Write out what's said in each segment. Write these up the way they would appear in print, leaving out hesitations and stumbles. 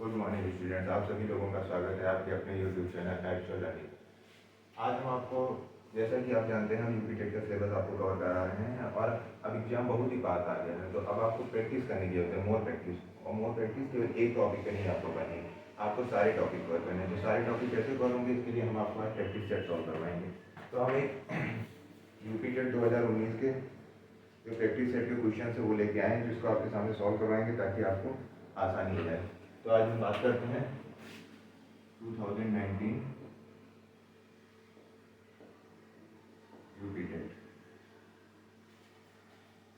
Good morning students, आप सभी लोगों का स्वागत है आपके अपने यूट्यूब चैनल एक्चुअल लर्निंग। आज हम आपको, जैसा कि आप जानते हैं, हम यूपी टेट का सिलेबस आपको कवर करा रहे हैं और अब एग्जाम बहुत ही पास आ गया है, तो अब आपको प्रैक्टिस करने की जरूरत है, मोर प्रैक्टिस। और मोर प्रैक्टिस केवल एक टॉपिक पर नहीं आपको करनी है, आपको सारे टॉपिक कवर करने हैं। तो सारे टॉपिक कैसे कवर होंगे, इसके लिए हम आपको आज प्रैक्टिस सेट सॉल्व करवाएंगे। तो हम एक यूपी टेट 2019 के जो प्रैक्टिस सेट के क्वेश्चन है वो लेके आए हैं, जिसको आपके सामने सॉल्व करवाएंगे ताकि आपको आसानी हो जाए। तो आज हम बात करते हैं 2019 यूपी टेट।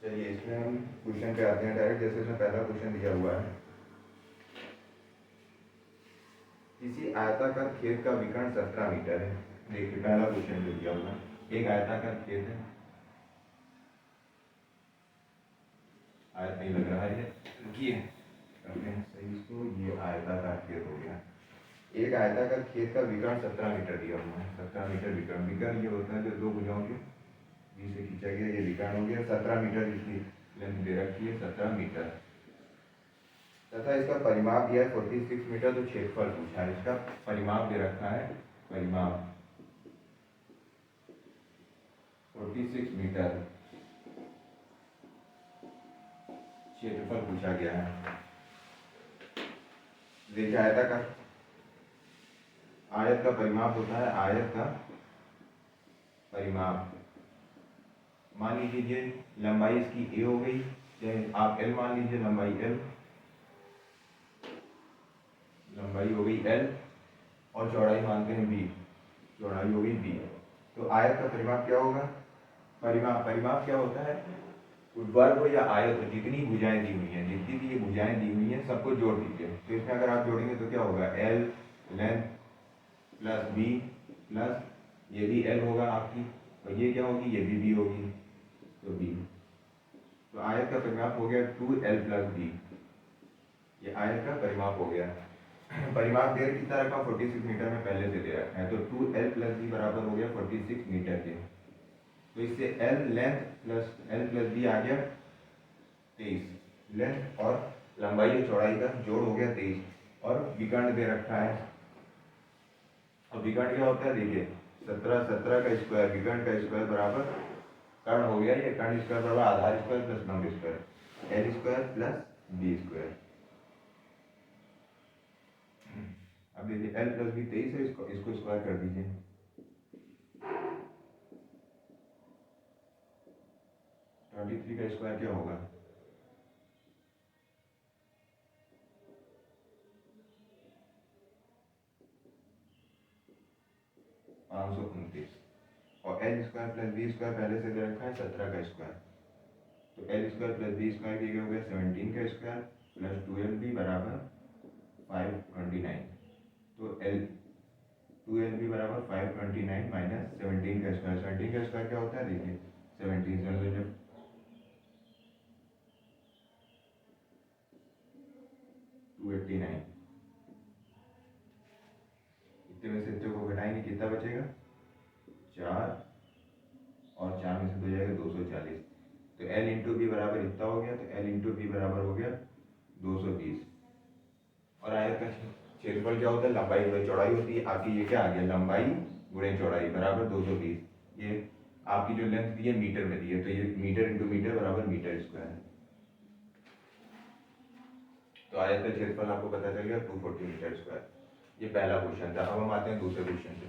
चलिए इसमें हम क्वेश्चन पे आते हैं डायरेक्ट। जैसे इसमें पहला क्वेश्चन दिया हुआ है, किसी आयताकार खेत का विकर्ण 17 मीटर है। देखिए पहला क्वेश्चन जो दिया हुआ है, एक आयताकार खेत है, आयत नहीं लग रहा है ये, रुकिए करते हैं सही इसको। ये आयताकार खेत हो गया। एक आयताकार खेत का विकर्ण 17 मीटर दिया हुआ है। 17 मीटर विकर्ण, विकर्ण ये होता है जो दो भुजाओं के बीच से खींचा गया, ये विकर्ण हो गया। 17 मीटर इसकी लेंथ दे रखी है, 17 मीटर, तथा इसका परिमाप दिया है 46 मीटर। तो क्षेत्रफल पूछा है, इसका परिमाप दे रखा है, परिमाप 46 मीटर, क्षेत्रफल पूछा गया है। देखिए आयताकार, आयत का परिमाप होता है, आयत का परिमाप। मान लीजिए लंबाई इसकी ए हो गई, चाहे आप एल मान लीजिए, लंबाई एल, लंबाई हो गई एल, और चौड़ाई मानते हैं बी, चौड़ाई हो गई बी। तो आयत का परिमाप क्या होगा, परिमाप क्या होता है, वर्ग हो या आयत हो, जितनी भुजाएं दी हुई हैं, जितनी भी ये भुजाएं दी हुई हैं सबको जोड़ दीजिए। तो इसमें अगर आप जोड़ेंगे तो क्या होगा, l length plus b plus ये भी एल होगा आपकी, और ये क्या होगी, ये भी बी होगी, तो बी। तो आयत का परिमाप हो गया 2l प्लस बी, ये आयत का परिमाप हो गया। परिमाप देर कितना रखा, 46 मीटर में पहले से दे रखा है, तो 2l प्लस बी बराबर हो गया 46 मीटर के। तो इससे l length plus l plus B आ गया 23, लेंथ और लंबाई और चौड़ाई का जोड़ हो गया 23, और विकर्ण दे रखा है। और विकर्ण क्या होता है, देखिए 17 का स्क्वायर, विकर्ण का स्क्वायर बराबर कर्ण हो गया, ये कर्ण स्क्वायर बराबर आधार स्क्वायर प्लस लंब square, l square plus b square. अब देखिए एल प्लस बी 23 है, इसको स्क्वायर कर दीजिए, 23 का स्क्वायर क्या होगा, 529, और l square plus b square पहले से दे रखा है 17 का स्क्वायर, तो l square plus b square की हो गया 17 का स्क्वायर प्लस 12b बराबर 529। तो एल 2lb बराबर 529 माइनस 17 का स्क्वायर, 17 का स्क्वायर क्या होता है, देखिए 17 से 289, इतने में से इतने को घटाएंगे कितना बचेगा, 4, और 4 में से 2 जाएगा 240। तो L इंटू बी बराबर इतना हो गया, तो L इंटू बी बराबर हो गया 220। और आयत का क्षेत्रफल क्या होता है, लंबाई गुणे चौड़ाई होती है आपकी, ये क्या आ गया, लंबाई गुणे चौड़ाई बराबर 220। ये आपकी जो लेंथ दी है मीटर में दी है, तो ये मीटर इंटू मीटर बराबर मीटर स्क्वायर है। तो आयत का क्षेत्रफल आपको पता चल गया 240 मीटर स्क्वायर। ये पहला क्वेश्चन था। अब हम आते हैं दूसरे क्वेश्चन पे।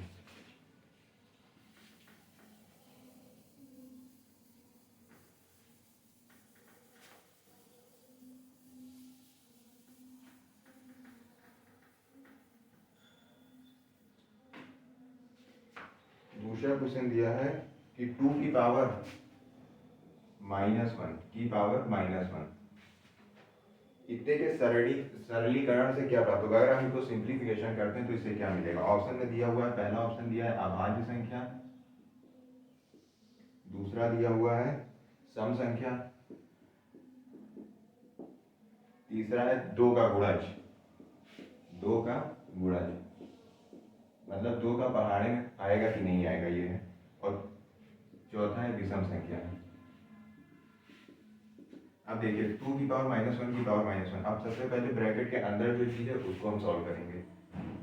दूसरा क्वेश्चन दिया है कि 2 की पावर -1 की पावर -1 इतने के सरलीकरण से क्या प्राप्त होगा। अगर हम इसको सिंप्लीफिकेशन करते हैं तो इससे क्या मिलेगा। ऑप्शन में दिया हुआ है, पहला ऑप्शन दिया है अभाज्य संख्या, दूसरा दिया हुआ है सम संख्या, तीसरा है 2 का गुणज, 2 का गुणज मतलब 2 का पहाड़े में आएगा कि नहीं आएगा ये है, और चौथा है विषम संख्या। अब देखिए 2 की पावर -1 की पावर -1, अब सबसे पहले ब्रैकेट के अंदर जो चीज़ है उसको हम सॉल्व करेंगे।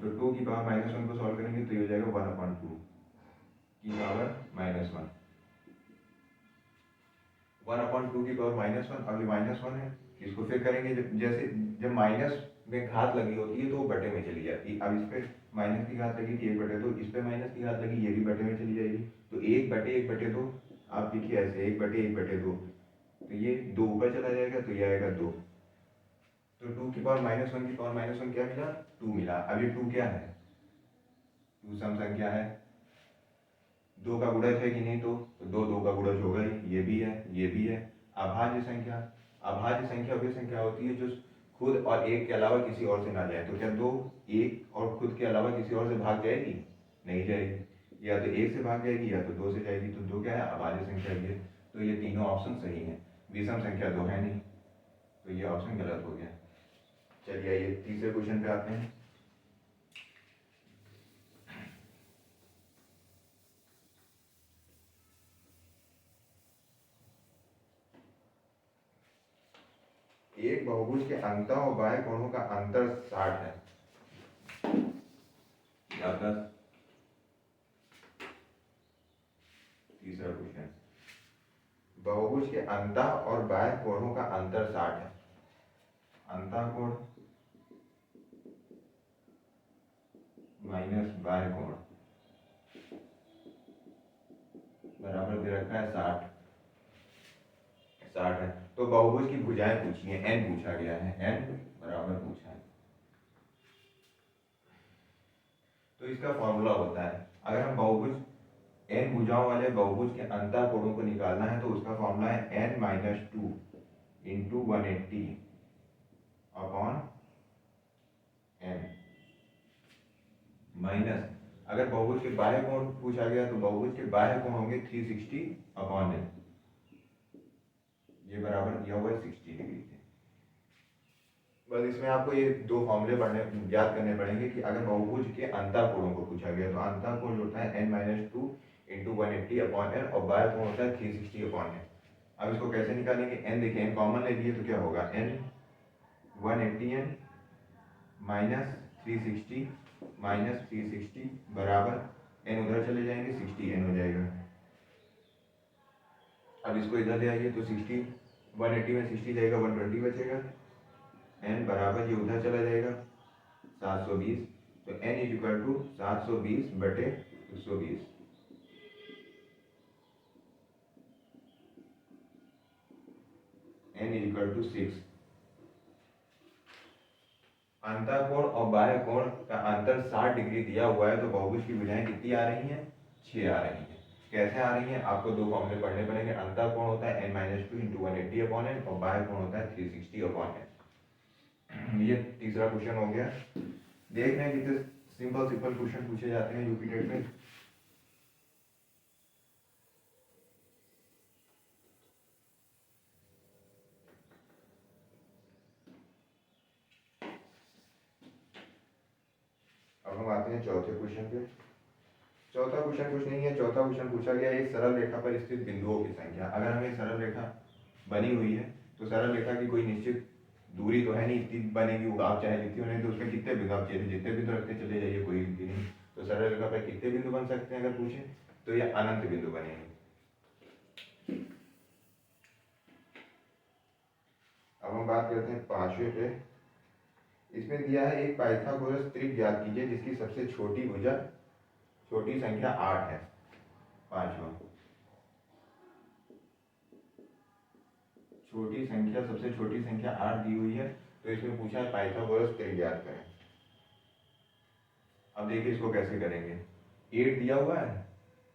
तो 2 की पावर -1 को सॉल्व करेंगे तो ये हो जाएगा 1/2 की पावर -1, 1/2 की पावर -1। अब ये -1 है, इसको फिर करेंगे जैसे जब माइनस में घात लगी होती है तो वो बटे में चली जाती है। अब इस पे माइनस की घात लगी थी 1/2, इस पे माइनस की घात लगी, ये भी बटे में चली जाएगी। तो 1/1/2 आप लिखिए ऐसे 1/1/2, तो ये 2 ऊपर चला जाएगा तो ये आएगा 2। तो 2 की पावर -1 की पावर -1 क्या मिला? 2 मिला। अब ये 2 क्या है? 2 सम संख्या है, 2 का गुणज है कि नहीं? तो 2 का गुणज होगा ही, ये भी है, ये भी है। अभाज्य संख्या, अभाज्य संख्या वही संख्या होती है जो खुद और एक के अलावा किसी और से ना जाए। तो क्या 2 एक और खुद के अलावा किसी और से भाग जाएगी? नहीं जाएगी, या तो 1 से भाग जाएगी या तो 2 से जाएगी। तो 2 क्या है? अभाज्य संख्या ये। तो ये तीनों ऑप्शन सही हैं। विषम संख्या 2 है नहीं, तो ये ऑप्शन गलत हो गया। चलिए आइए तीसरे क्वेश्चन पे आते हैं। एक बहुभुज के अंतः और बाह्य कोणों का अंतर 60 है। तीसरा क्वेश्चन, बहुभुज के अंतः और बाह्य कोणों का अंतर 60 है। अंतः कोण माइनस बाह्य कोण बराबर दे रखा है 60। 60 है। तो बहुभुज की भुजाएं पूछी है, n पूछा गया है, n बराबर पूछा है। तो इसका फॉर्मूला होता है, अगर हम बहुभुज n भुजाओं वाले बहुभुज के अंतः कोणों को निकालना है तो उसका फॉर्मूला है n-2 into 180 upon n minus, अगर बहुभुज के बाह्य कोण पूछा गया तो बहुभुज के बाह्य कोण होंगे 360 अपॉन n, ये बराबर दिया हुआ है 60 डिग्री के। बस इसमें आपको ये दो फॉर्मूले पढ़ने याद करने पड़ेंगे कि अगर बहुभुज के अंतः कोणों को पूछा गया तो अंतः कोण होता है n-2 इंटू 180 अपॉन n और बाह्य कोण होता है 360 अपॉन n। अब इसको कैसे निकालेंगे? n देखिए, n कॉमन ले लिए तो क्या होगा? n 180n माइनस 360 माइनस 360 बराबर n उधर चले जाएंगे 60n हो जाएगा। अब इसको इधर ले आइए तो 60 180 में 60 जाएगा 120 बचेगा, n बराबर ये उधर चला जाएगा 720। तो n इज इक्वल टू 720 बटे 120। n is equal to 6। अंतः कोण और बाह्य कोण का अंतर 60 डिग्री दिया हुआ है, तो बहुभुज की भुजाएं कितनी आ रही हैं? 6 आ रही हैं। कैसे आ रही हैं? आपको दो फॉर्मूले पढ़ने पड़ेंगे। अंतः कोण होता है n-2 इंटू 180 अपॉन n और बाह्य कोण होता है 360 अपॉन n। ये तीसरा क्वेश्चन हो गया। देख रहे हैं कितने सिंपल सिंपल क्वेश्चन पूछे जाते हैं यूपी टेट में। अब हम आते हैं चौथे क्वेश्चन पे। चौथा क्वेश्चन कुछ नहीं है, चौथा क्वेश्चन पूछा गया है एक सरल रेखा पर स्थित बिंदुओं की संख्या। अगर हमें सरल रेखा बनी हुई है तो सरल रेखा की कोई निश्चित दूरी तो है नहीं, इतनी बनेगी, वो आप चाहे लिखती हो नहीं तो उसमें कितने बिंदु, आप चाहे जितने बिंदु रखते चले जाइए, कोई गिनती नहीं। तो सरल रेखा पर कितने बिंदु बन सकते हैं अगर पूछे तो ये अनंत बिंदु बनेंगे। अब हम बात करते हैं पांचवें पे। इसमें दिया है एक पाइथागोरस त्रिक ज्ञात कीजिए जिसकी सबसे छोटी भुजा छोटी संख्या 8 है। पांचवा, छोटी संख्या सबसे छोटी संख्या 8 दी हुई है, तो इसमें पूछा है पाइथागोरस त्रिक ज्ञात करें। अब देखिए इसको कैसे करेंगे। 8 दिया हुआ है,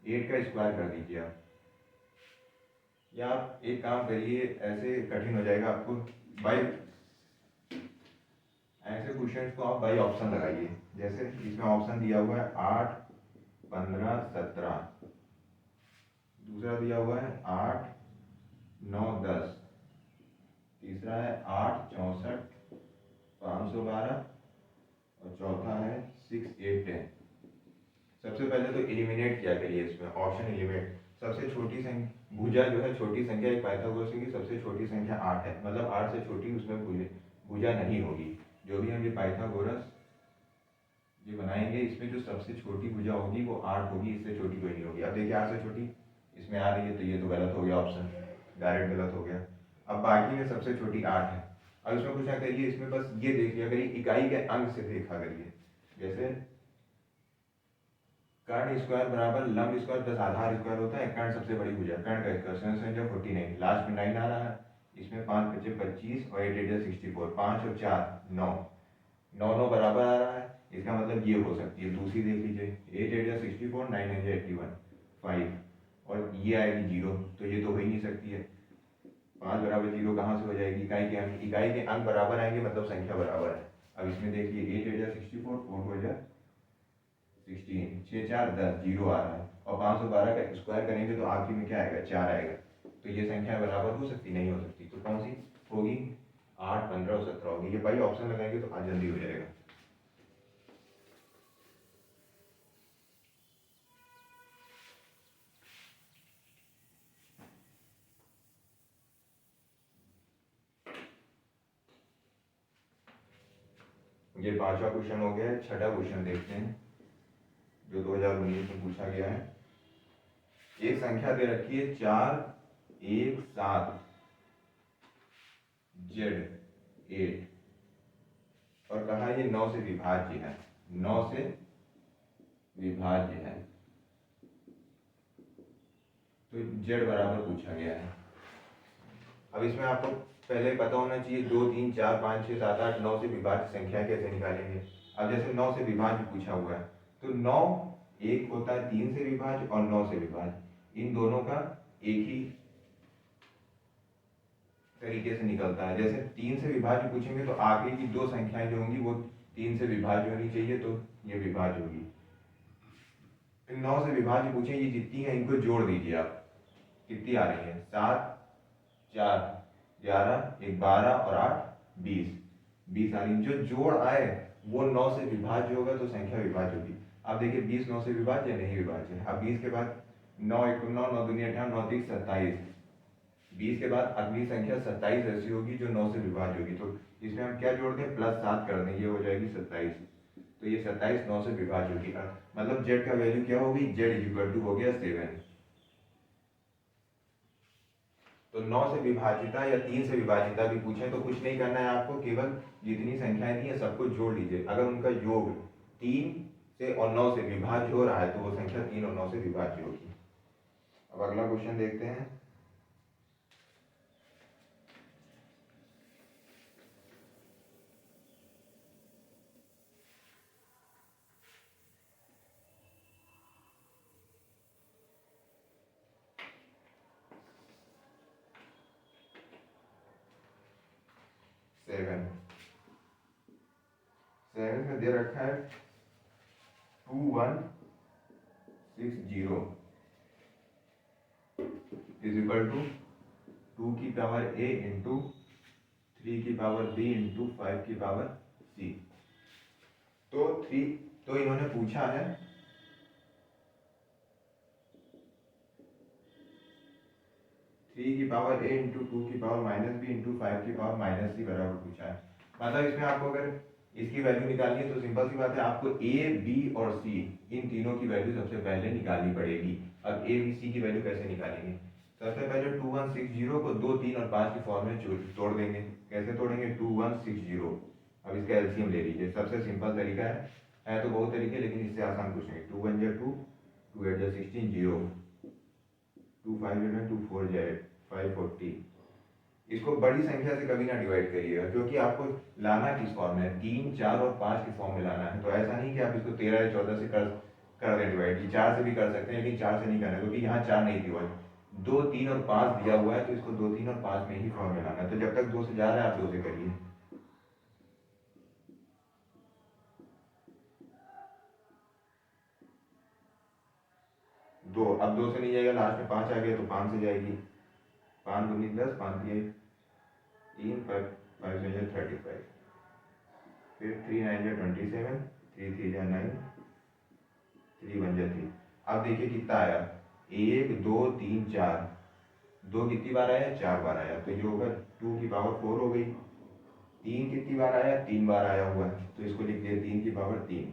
8 का स्क्वायर कर दीजिए आप, या आप एक काम करिए, ऐसे कठिन हो जाएगा आपको, बाई ऐसे क्वेश्चन को आप बाई ऑप्शन लगाइए। जैसे इसमें ऑप्शन दिया हुआ है 8 15 17, दूसरा दिया हुआ है 8 9 10, तीसरा है 8 64 512 और चौथा है 6 8 10। सबसे पहले तो एलिमिनेट किया करिए, इसमें ऑप्शन एलिमिनेट, सबसे छोटी संख्या भुजा जो है छोटी संख्या, एक पाइथागोरस की सबसे छोटी संख्या 8 है, मतलब 8 से छोटी उसमें भुजा नहीं होगी। जो भी हम ये पाइथागोरस ये बनाएंगे इसमें जो सबसे छोटी भुजा होगी वो 8 होगी, इससे छोटी कोई नहीं होगी। अब देखिए 8 से छोटी इसमें आ रही है, तो ये तो गलत हो गया, ऑप्शन डायरेक्ट गलत हो गया। अब बाकी में सबसे छोटी 8 है। अब इसमें कुछ ना करिए, इसमें बस ये देख लिया करिए, इकाई के अंक से देखा करिए। जैसे कर्ण स्क्वायर बराबर लंब स्क्वायर प्लस आधार स्क्वायर होता है। कर्ण सबसे बड़ी भुजा, कर्ण का स्क्वायर 749, लास्ट में 9 आ रहा है। इसमें 5 बचे 25 और 8 8 64, 5 और 4 9, 9 9 बराबर आ रहा है। इसका मतलब ये हो सकती है, दूसरी देख लीजिए, 8 8 64, 9 9 81 5, और ये आएगी 0, तो ये तो हो ही नहीं सकती है। 5 बराबर 0 कहाँ से हो जाएगी? इकाई के अंक, इकाई के अंक बराबर आएंगे मतलब संख्या बराबर है। अब इसमें देखिए 8 8 64, 4 4 16, 6 4 10, 0 आ रहा है, और 512 का स्क्वायर करेंगे तो आखिर में क्या आएगा? 4 आएगा। तो ये संख्या बराबर हो सकती? नहीं हो सकती। तो कौन सी होगी? 8 15 और 17 होगी। ये भाई ऑप्शन लगाएंगे तो आज जल्दी हो जाएगा। ये 5वां क्वेश्चन हो गया। छठा क्वेश्चन देखते हैं जो 2019 में पूछा गया है। एक संख्या दे रखी है 4 1 7 Z 8, और कहा ये 9 से विभाज्य है, 9 से विभाज्य है। तो Z बराबर पूछा गया है। अब इसमें आपको पहले पता होना चाहिए 2 3 4 5 6 7 8 9 से विभाज्य संख्या कैसे निकालेंगे। अब जैसे 9 से विभाज्य पूछा हुआ है, तो 9 एक होता है 3 से विभाज्य और 9 से विभाज्य, इन दोनों का एक ही तरीके से निकलता है। जैसे 3 से विभाज्य पूछेंगे तो आगे की दो संख्याएं जो होंगी वो 3 से विभाज्य होनी चाहिए, तो ये विभाज्य होगी। 9 से विभाज्य पूछे, ये जितनी है इनको जोड़ दीजिए आप, कितनी आ रही है? 7 4 11 1 12 और 8 20, 20 आ रही। जो जोड़ आए वो 9 से विभाज्य होगा तो संख्या विभाज्य होगी। अब देखिए 20 9 से विभाज्य नहीं विभाज्य। अब 20 के बाद 9 1 9 9 2 18 9 3 27, 20 के बाद अगली संख्या 27 ऐसी होगी जो 9 से विभाज्य होगी। तो इसमें हम क्या जोड़ दें? +7 कर दें, ये हो जाएगी 27। तो ये 27 9 से विभाज्य होगी। मतलब z का वैल्यू क्या होगी? z हो गया 7। तो 9 से विभाजिता या 3 से विभाजिता भी पूछे तो कुछ नहीं करना है आपको, केवल जितनी संख्याएं दी है सबको जोड़ लीजिए। अगर उनका योग 3 से और 9 से विभाज्य हो रहा है तो वो संख्या 3 और 9 से विभाज्य होगी। अब अगला क्वेश्चन देखते हैं। सेवन में दे रखा है 2160 इज इक्वल टू 2 की पावर a इंटू 3 की पावर b इंटू 5 की पावर c। तो इन्होंने पूछा है 3 की पावर a इंटू 2 की पावर -b इंटू 5 की पावर -c बराबर पूछा है। मतलब इसमें आपको अगर इसकी वैल्यू निकालनी है तो सिंपल सी बात है, आपको a b और c इन तीनों की वैल्यू सबसे पहले निकालनी पड़ेगी। अब a b c की वैल्यू कैसे निकालेंगे? सबसे पहले 2160 को 2 3 और 5 की फॉर्म में तोड़ देंगे। कैसे तोड़ेंगे? 2160। अब इसका एलसीएम ले लीजिए, सबसे सिंपल तरीका है तो बहुत तरीके, लेकिन इससे आसान पूछेंगे। 2 1 जा 2, 2 8 जा 16 0, 2 5 जा 2 4 जा 540। इसको बड़ी संख्या से कभी ना डिवाइड करिएगा, क्योंकि आपको लाना किस फॉर्म में? 3 4 और 5 की फॉर्म में लाना है। तो ऐसा नहीं कि आप इसको 13 या 14 से कर दें डिवाइड। ये 4 से भी कर सकते हैं, लेकिन 4 से नहीं करना, क्योंकि यहाँ 4 नहीं दिया हुआ है, 2 3 और 5 दिया हुआ है, तो इसको 2 3 और 5 में ही फॉर्म में लाना है। तो जब तक 2 से जा रहा है आप 2 से करिए। दो, अब 2 से नहीं जाएगा, लास्ट में 5 आ गया तो 5 से जाएगी। 5 दूनी 10, 5 दिए 3, 5 5 से 35, फिर 3 9 जा 27, 3 3 जा 9, 3 1 जा 3। अब देखिए कितना आया? 1 2 3 4, 2 कितनी बार आया, 4 बार आया, तो ये होगा 2 की पावर 4 हो गई। 3 कितनी बार आया, 3 बार आया हुआ है, तो इसको लिख दिया 3 की पावर 3,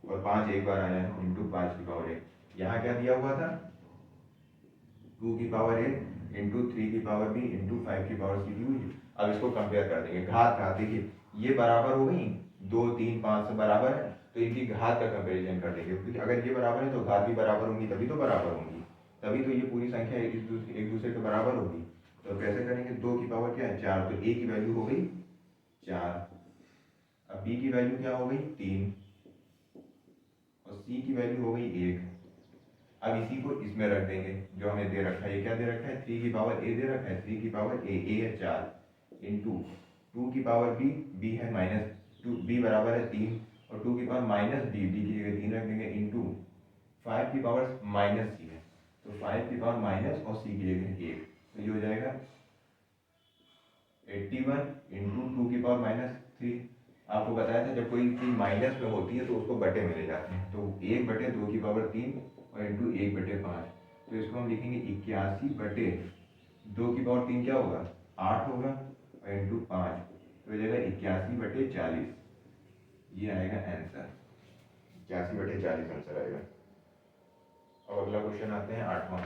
और 5 एक बार आया है, इंटू 5 की पावर 1। यहाँ क्या दिया हुआ था, 2 की पावर 1 इंटू 3 की पावर b इंटू 5 की पावर c दी हुई। अब इसको कंपेयर कर देंगे, घात घात, देखिए ये बराबर हो गई, 2 3 5 से बराबर है, तो इनकी घात का कंपेरिजन कर देंगे, क्योंकि अगर ये बराबर है तो घात भी बराबर होंगी, तभी तो बराबर होंगी, तभी तो ये पूरी संख्या एक दूसरे के बराबर होगी। तो कैसे करेंगे, 2 की पावर क्या है, 4, तो a की वैल्यू हो गई 4, अब b की वैल्यू क्या हो गई 3, और c की वैल्यू हो गई 1। अब इसी को इसमें रख देंगे जो हमें दे रखा है, ये क्या दे रखा है, 3 की पावर a दे रखा है, 3 की पावर a है 4 इंटू 2 की पावर b है -2, b बराबर है 3, और 2 की पावर -b, b की जगह 3 रख देंगे, इंटू 5 की पावर -c है, तो 5 की पावर माइनस और c की जगह 1, तो ये हो जाएगा 81 इंटू 2 की पावर -3। आपको बताया था जब कोई चीज़ माइनस में होती है तो उसको बटे में ले जाते हैं, तो 1/2 की पावर 3 और इंटू 1/5, तो इसको हम लिखेंगे 81/2 की पावर 3 क्या होगा, 8 होगा, और इंटू 5, तो हो जाएगा 81/40, ये आएगा आंसर, 81/40 आंसर आएगा। अब अगला क्वेश्चन आते हैं 8वां।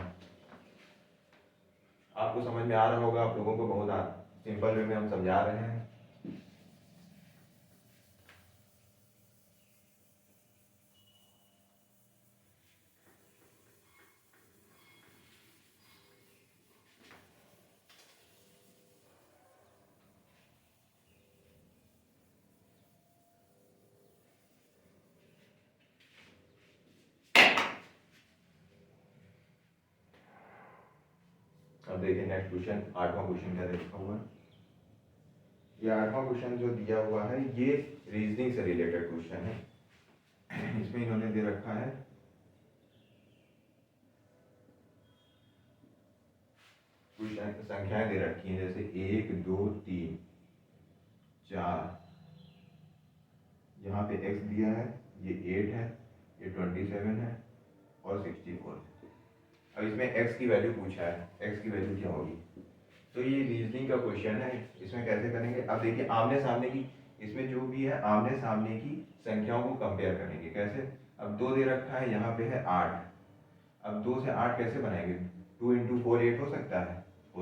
आपको समझ में आ रहा होगा, आप लोगों को बहुत सिंपल वे में हम समझा रहे हैं। अब देखिए नेक्स्ट क्वेश्चन, 8वां क्वेश्चन क्या लिखा हुआ है। ये 8वां क्वेश्चन जो दिया हुआ है ये रीजनिंग से रिलेटेड क्वेश्चन है। इसमें इन्होंने दे रखा है कुछ संख्याएं दे रखी हैं, जैसे 1 2 3 4, यहाँ पे x दिया है, ये 8 है, ये 27 है, और 64। अब इसमें x की वैल्यू पूछा है, x की वैल्यू क्या होगी, तो ये रीजनिंग का क्वेश्चन है। इसमें कैसे करेंगे, अब देखिए आमने सामने की, इसमें जो भी है आमने सामने की संख्याओं को कंपेयर करेंगे। कैसे, अब 2 दे रखा है, यहाँ पे है 8, अब 2 से 8 कैसे बनाएंगे, 2 इंटू 4 8 हो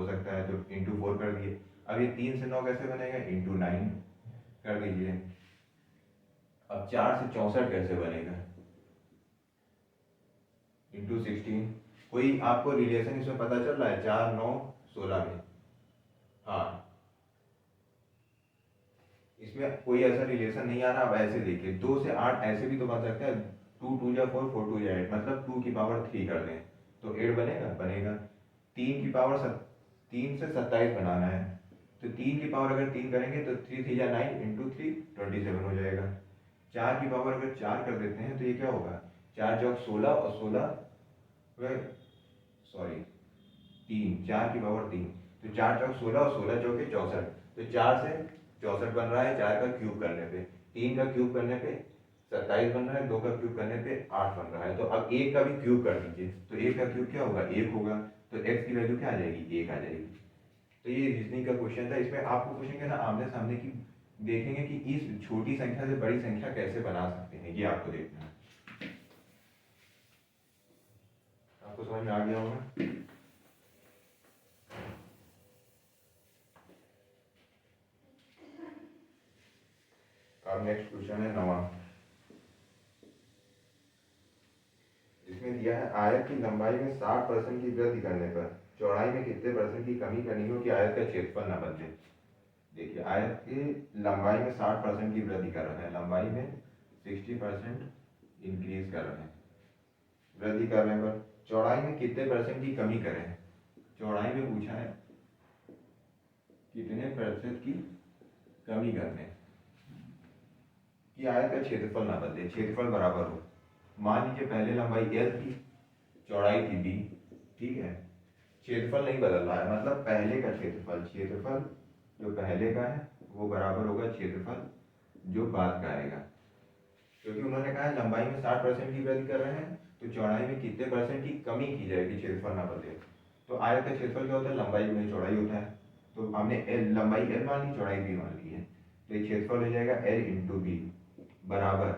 सकता है, तो इंटू 4 कर दिए। अब ये 3 से 9 कैसे बनेगा, इंटू 9 कर दीजिए। अब 4 से 64 कैसे बनेगा, इंटू 16। कोई आपको रिलेशन इसमें पता चल रहा है, 4 9 16 में, हाँ इसमें कोई ऐसा रिलेशन नहीं आ रहा। अब ऐसे देखिए 2 से 8 ऐसे भी तो बन सकता है, 2 2 जा 4 4 2 जा 8, मतलब 2 की पावर 3 कर दें तो 8 बनेगा, 3 की पावर 3 से 27 बनाना है, तो 3 की पावर अगर 3 करेंगे तो 3 3 जा 9 इंटू 3 27 हो जाएगा। 4 की पावर अगर 4 कर देते हैं तो ये क्या होगा, 4 चौक 16, और 16 सॉरी 3, 4 की पावर 3, तो 4 चौक 16 और 16 चौके 64, तो 4 से 64 बन रहा है, 4 का क्यूब करने पे, 3 का क्यूब करने पे 27 बन रहा है, 2 का क्यूब करने पे 8 बन रहा है। तो अब 1 का भी क्यूब कर दीजिए, तो 1 का क्यूब क्या होगा, 1 होगा, तो x की वैल्यू क्या आ जाएगी, 1 आ जाएगी। तो ये रीजनिंग का क्वेश्चन था। इसमें आपको पूछेंगे ना आमने सामने की, देखेंगे कि इस छोटी संख्या से बड़ी संख्या कैसे बना सकते हैं, ये आपको देखना है। आपको समझ में आ गया होगा। अब नेक्स्ट क्वेश्चन है 9वां। इसमें दिया है आयत की लंबाई में 60% की वृद्धि करने पर चौड़ाई में कितने % की कमी करनी हो कि आयत का क्षेत्रफल न बदले। देखिए आयत की लंबाई में 60% की वृद्धि कर रहे हैं, लंबाई में 60% इंक्रीज कर रहे हैं, वृद्धि करने पर चौड़ाई में कितने % की कमी करें। चौड़ाई में पूछा है कितने % की कमी करने कि आयत का क्षेत्रफल ना बदले, क्षेत्रफल बराबर हो। मान लीजिए पहले लंबाई L थी, चौड़ाई थी D, ठीक है, क्षेत्रफल नहीं बदल रहा है, मतलब पहले का क्षेत्रफल जो पहले का है वो बराबर होगा क्षेत्रफल जो बाद का आएगा, क्योंकि उन्होंने कहा है लंबाई में 60% की वृद्धि कर रहे हैं, तो चौड़ाई में कितने % की कमी की जाएगी क्षेत्रफल ना बदले। तो आयत का क्षेत्रफल क्या होता है, लंबाई गुणे चौड़ाई होता है। तो हमने लंबाई l मान ली, चौड़ाई b मान ली है, तो ये क्षेत्रफल हो जाएगा l इंटू बी बराबर,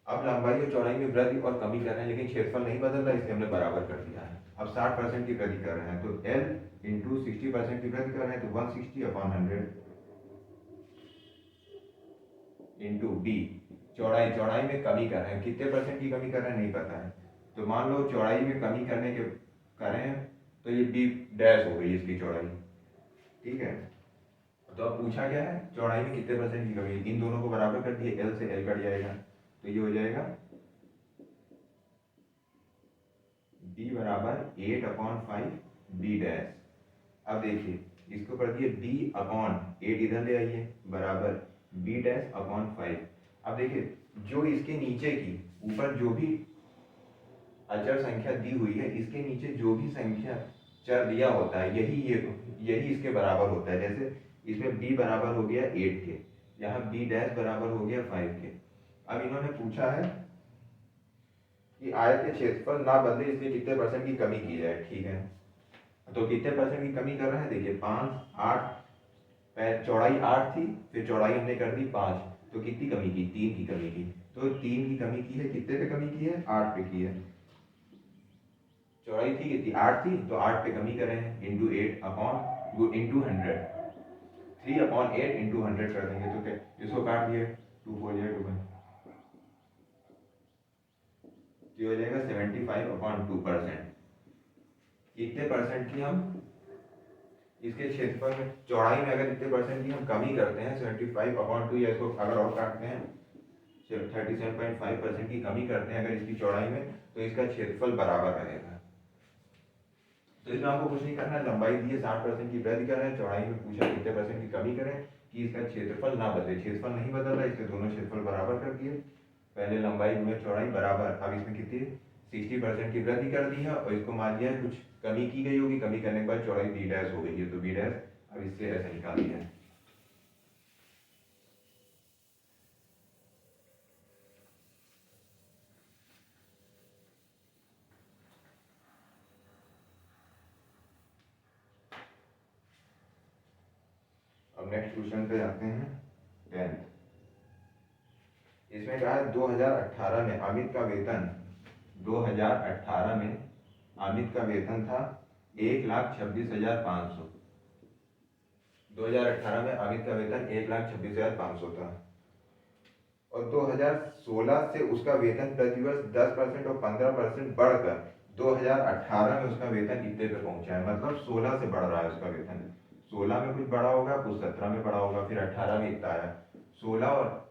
अब लंबाई और चौड़ाई में वृद्धि और कमी कर रहे हैं लेकिन क्षेत्रफल नहीं बदल रहा, इसलिए हमने बराबर कर दिया है। अब 60% की वृद्धि कर रहे हैं तो l इंटू 60% की वृद्धि कर रहे हैं तो 160/100 इंटू बी, चौड़ाई में कमी कर रहे हैं, कितने परसेंट की कमी कर रहे हैं नहीं पता है, तो मान लो चौड़ाई में कमी करने के करें तो ये बी डैश हो गई इसकी चौड़ाई, ठीक है। तो अब पूछा क्या है, चौड़ाई में कितने परसेंट की कमी, इन दोनों को बराबर कर दिए, एल से एल कट जाएगा तो ये हो जाएगा b बराबर 8/5 b डैश। अब देखिए इसको कर दिए b/8, इधर ले आइए बराबर b डैश अपॉन 5। अब देखिए जो इसके नीचे की, ऊपर जो भी अचर संख्या दी हुई है, इसके नीचे जो भी संख्या चर दिया होता है यही इसके बराबर होता है। जैसे इसमें b बराबर हो गया 8 के, यहाँ b डैश बराबर हो गया 5 के। अब इन्होंने पूछा है कि आयत के क्षेत्रफल ना बदले इसलिए कितने परसेंट की कमी की जाए, ठीक है। तो कितने परसेंट की कमी कर रहे हैं, देखिए 5, 8, चौड़ाई 8 थी, फिर चौड़ाई हमने कर दी 5, तो कितनी कमी की, 3 की कमी की। तो 3 की कमी की है, कितने पे कमी की है, 8 पे की है। चौड़ाई थी कितनी, 8 थी, तो 8 पे कमी करें इंटू 8 अपॉन इंटू 100, 3/8 इंटू 100 कर देंगे तो क्या, इसको काट दिए 2 4 2, ये हो जाएगा 75/2%। इतने परसेंट की हम इसके क्षेत्रफल में, चौड़ाई में अगर इतने परसेंट की हम कमी करते हैं 75/2, या इसको अगर और काटते हैं 37.5% की कमी करते हैं अगर इसकी चौड़ाई में, तो इसका क्षेत्रफल बराबर रहेगा। तो इसमें आपको कुछ नहीं करना है, लंबाई दी है 60% की वृद्धि कर रहे हैं, चौड़ाई में पूछा कितने परसेंट की कमी करें कि इसका क्षेत्रफल ना बदले, क्षेत्रफल नहीं बदल रहा है इसलिए दोनों क्षेत्रफल बराबर कर दिए। पहले लंबाई गुणे चौड़ाई बराबर, अब इसमें कितनी 60% की वृद्धि कर दी है और इसको मान लिया है कुछ कमी की गई होगी, कमी करने के बाद चौड़ाई बी डैश हो गई है, तो बी डैश अब इससे ऐसे निकाल दिया है। अब नेक्स्ट क्वेश्चन पे जाते हैं 10th। इसमें कहा है 2018 में अमित का वेतन, 2018 में अमित का वेतन था 1,26,500। 2018 में अमित का वेतन 1,26,500 था और 2016 से उसका वेतन प्रतिवर्ष 10% और 15% बढ़कर 2018 में उसका वेतन इतने पे पहुंचा है, मतलब 16 से बढ़ रहा है उसका वेतन। 16 में कुछ बढ़ा होगा, कुछ 17 में बढ़ा होगा, फिर 18 में इतना आया। 16 और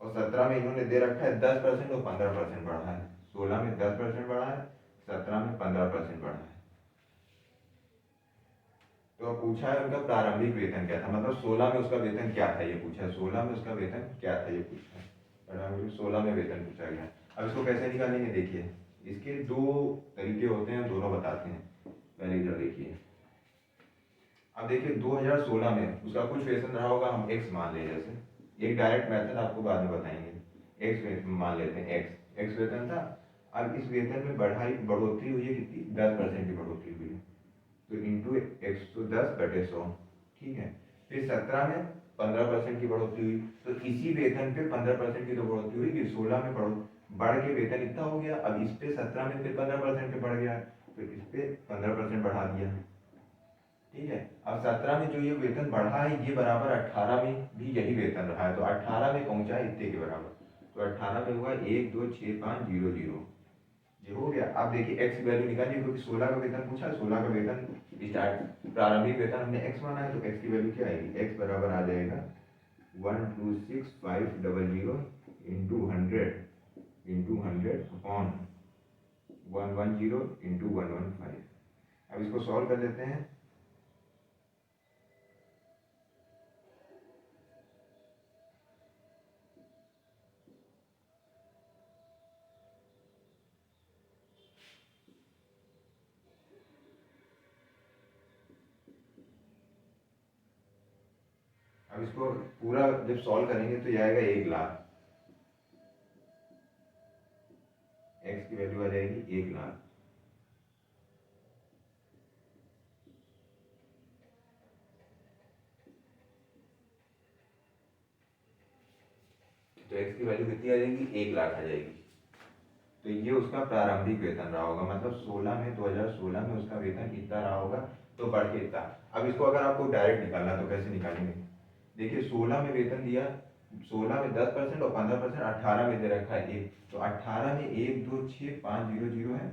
17 में इन्होंने दे रखा है 10% और 15% बढ़ा है। 16 में 10% बढ़ा है, 17 में 15% बढ़ा है। तो पूछा है उनका प्रारंभिक वेतन क्या था, मतलब 16 में उसका वेतन क्या था ये पूछा है, 16 में उसका वेतन क्या था ये पूछा है, प्रारंभिक 16 में वेतन पूछा गया। अब इसको कैसे निकालेंगे, देखिए इसके दो तरीके होते हैं, दोनों बताते हैं। पहले इधर देखिए, अब देखिए 2016 में उसका कुछ वेतन रहा होगा, हम x मान ले, जैसे एक डायरेक्ट मेथड आपको बाद में बताएंगे। x मान लेते हैं, x वेतन था। अब इस वेतन में बढ़ोतरी हुई है कितनी, 10% की बढ़ोतरी हुई है, तो इंटू 110/100, ठीक है। फिर 17 में 15% की बढ़ोतरी हुई, तो इसी वेतन पे 15% की तो बढ़ोतरी हुई कि 16 में बढ़ के वेतन इतना हो गया। अब इस पे 17 में फिर 15% पे बढ़ गया, तो इस पे 15% बढ़ा दिया, ठीक है। अब 17 में जो ये वेतन बढ़ा है ये बराबर 18 में भी यही वेतन रहा है, तो 18 में पहुंचा है इतने के बराबर, तो 18 में हुआ 1,2,6,5,0,0, ये हो गया। अब देखिए x की वैल्यू निकालिए, क्योंकि 16 का वेतन पूछा है, 16 का वेतन स्टार्ट प्रारंभिक वेतन हमने x माना है, तो x की वैल्यू क्या आएगी, x बराबर आ जाएगा 126,500 इंटू 100 अपॉन 110 इंटू 115। अब इसको सॉल्व कर लेते हैं। अब इसको पूरा जब सॉल्व करेंगे तो ये आएगा 1,00,000, x की वैल्यू आ जाएगी 1,00,000। तो x की वैल्यू कितनी आ जाएगी, 1,00,000 आ जाएगी। तो ये उसका प्रारंभिक वेतन रहा होगा, मतलब 2016 में उसका वेतन इतना रहा होगा, तो बढ़ के इतना। अब इसको अगर आपको डायरेक्ट निकालना तो कैसे निकालेंगे, देखिए 16 में वेतन दिया, 16 में 10% और 15% 18 में दे रखा है 1, तो 18 में 1 2 6 5 0 0 है।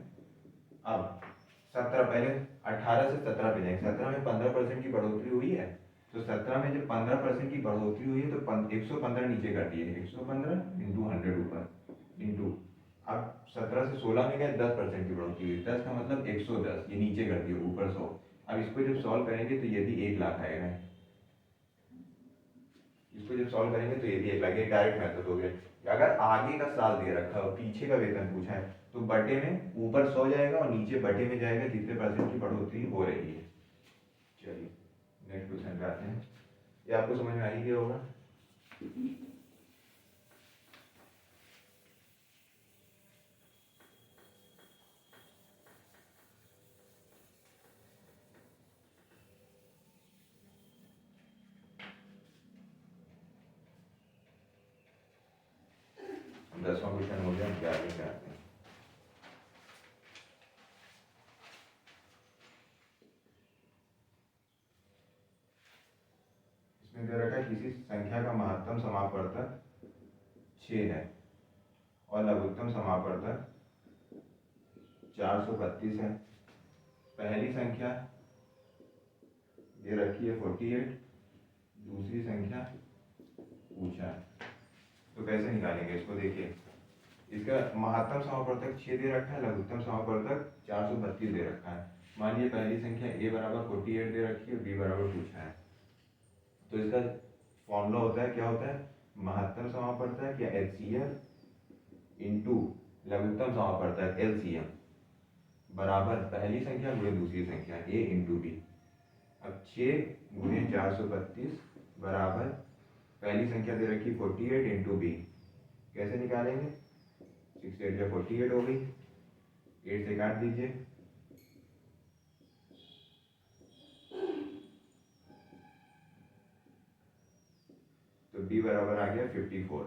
अब 17, पहले 18 से 17 पे जाएंगे, 17 में 15% की बढ़ोतरी हुई है, तो 17 में जब 15% की बढ़ोतरी हुई है तो 115 नीचे कर दिए, 115 इंटू 100 ऊपर इंटू, अब 17 से 16 में गए 10% की बढ़ोतरी हुई, 10 का मतलब 110, ये नीचे कर दिए ऊपर 100। अब इसको जब सॉल्व करेंगे तो ये भी 1,00,000 आएगा, इसको जब सॉल्व करेंगे तो ये भी 1,00,000, एक डायरेक्ट मेथड हो गया। अगर आगे का साल दे रखा हो, पीछे का वेतन पूछा है, तो बटे में ऊपर 100 जाएगा और नीचे बटे में जाएगा कितने परसेंट की बढ़ोतरी हो रही है। चलिए नेक्स्ट क्वेश्चन पे आते हैं, ये आपको समझ में आ ही गया होगा। हम 10वां क्वेश्चन हो गया, हम आगे पे आते हैं। इसमें दे रखा है किसी संख्या का महत्तम समापवर्तक 6 है और लघुत्तम समापवर्तक 432 है। पहली संख्या दे रखी है 48, दूसरी संख्या पूछा है, तो कैसे निकालेंगे इसको, देखिए इसका महत्तम समापवर्तक 6 दे रखा है, लघुत्तम समापवर्तक 432 दे रखा है। मान लीजिए पहली संख्या a बराबर 48 दे रखी है, b बराबर पूछा है, तो इसका फॉर्मूला होता है, क्या होता है, महत्तम समापवर्तक या HCF इंटू लघुत्तम समापवर्तक LCM बराबर पहली संख्या गुणे दूसरी संख्या a इंटू बी। अब 6 गुणे 432 बराबर पहली संख्या दे रखी 48 इंटू बी, कैसे निकालेंगे, 6 8 या 48 हो गई, 8 से काट दीजिए, तो b बराबर आ गया 54।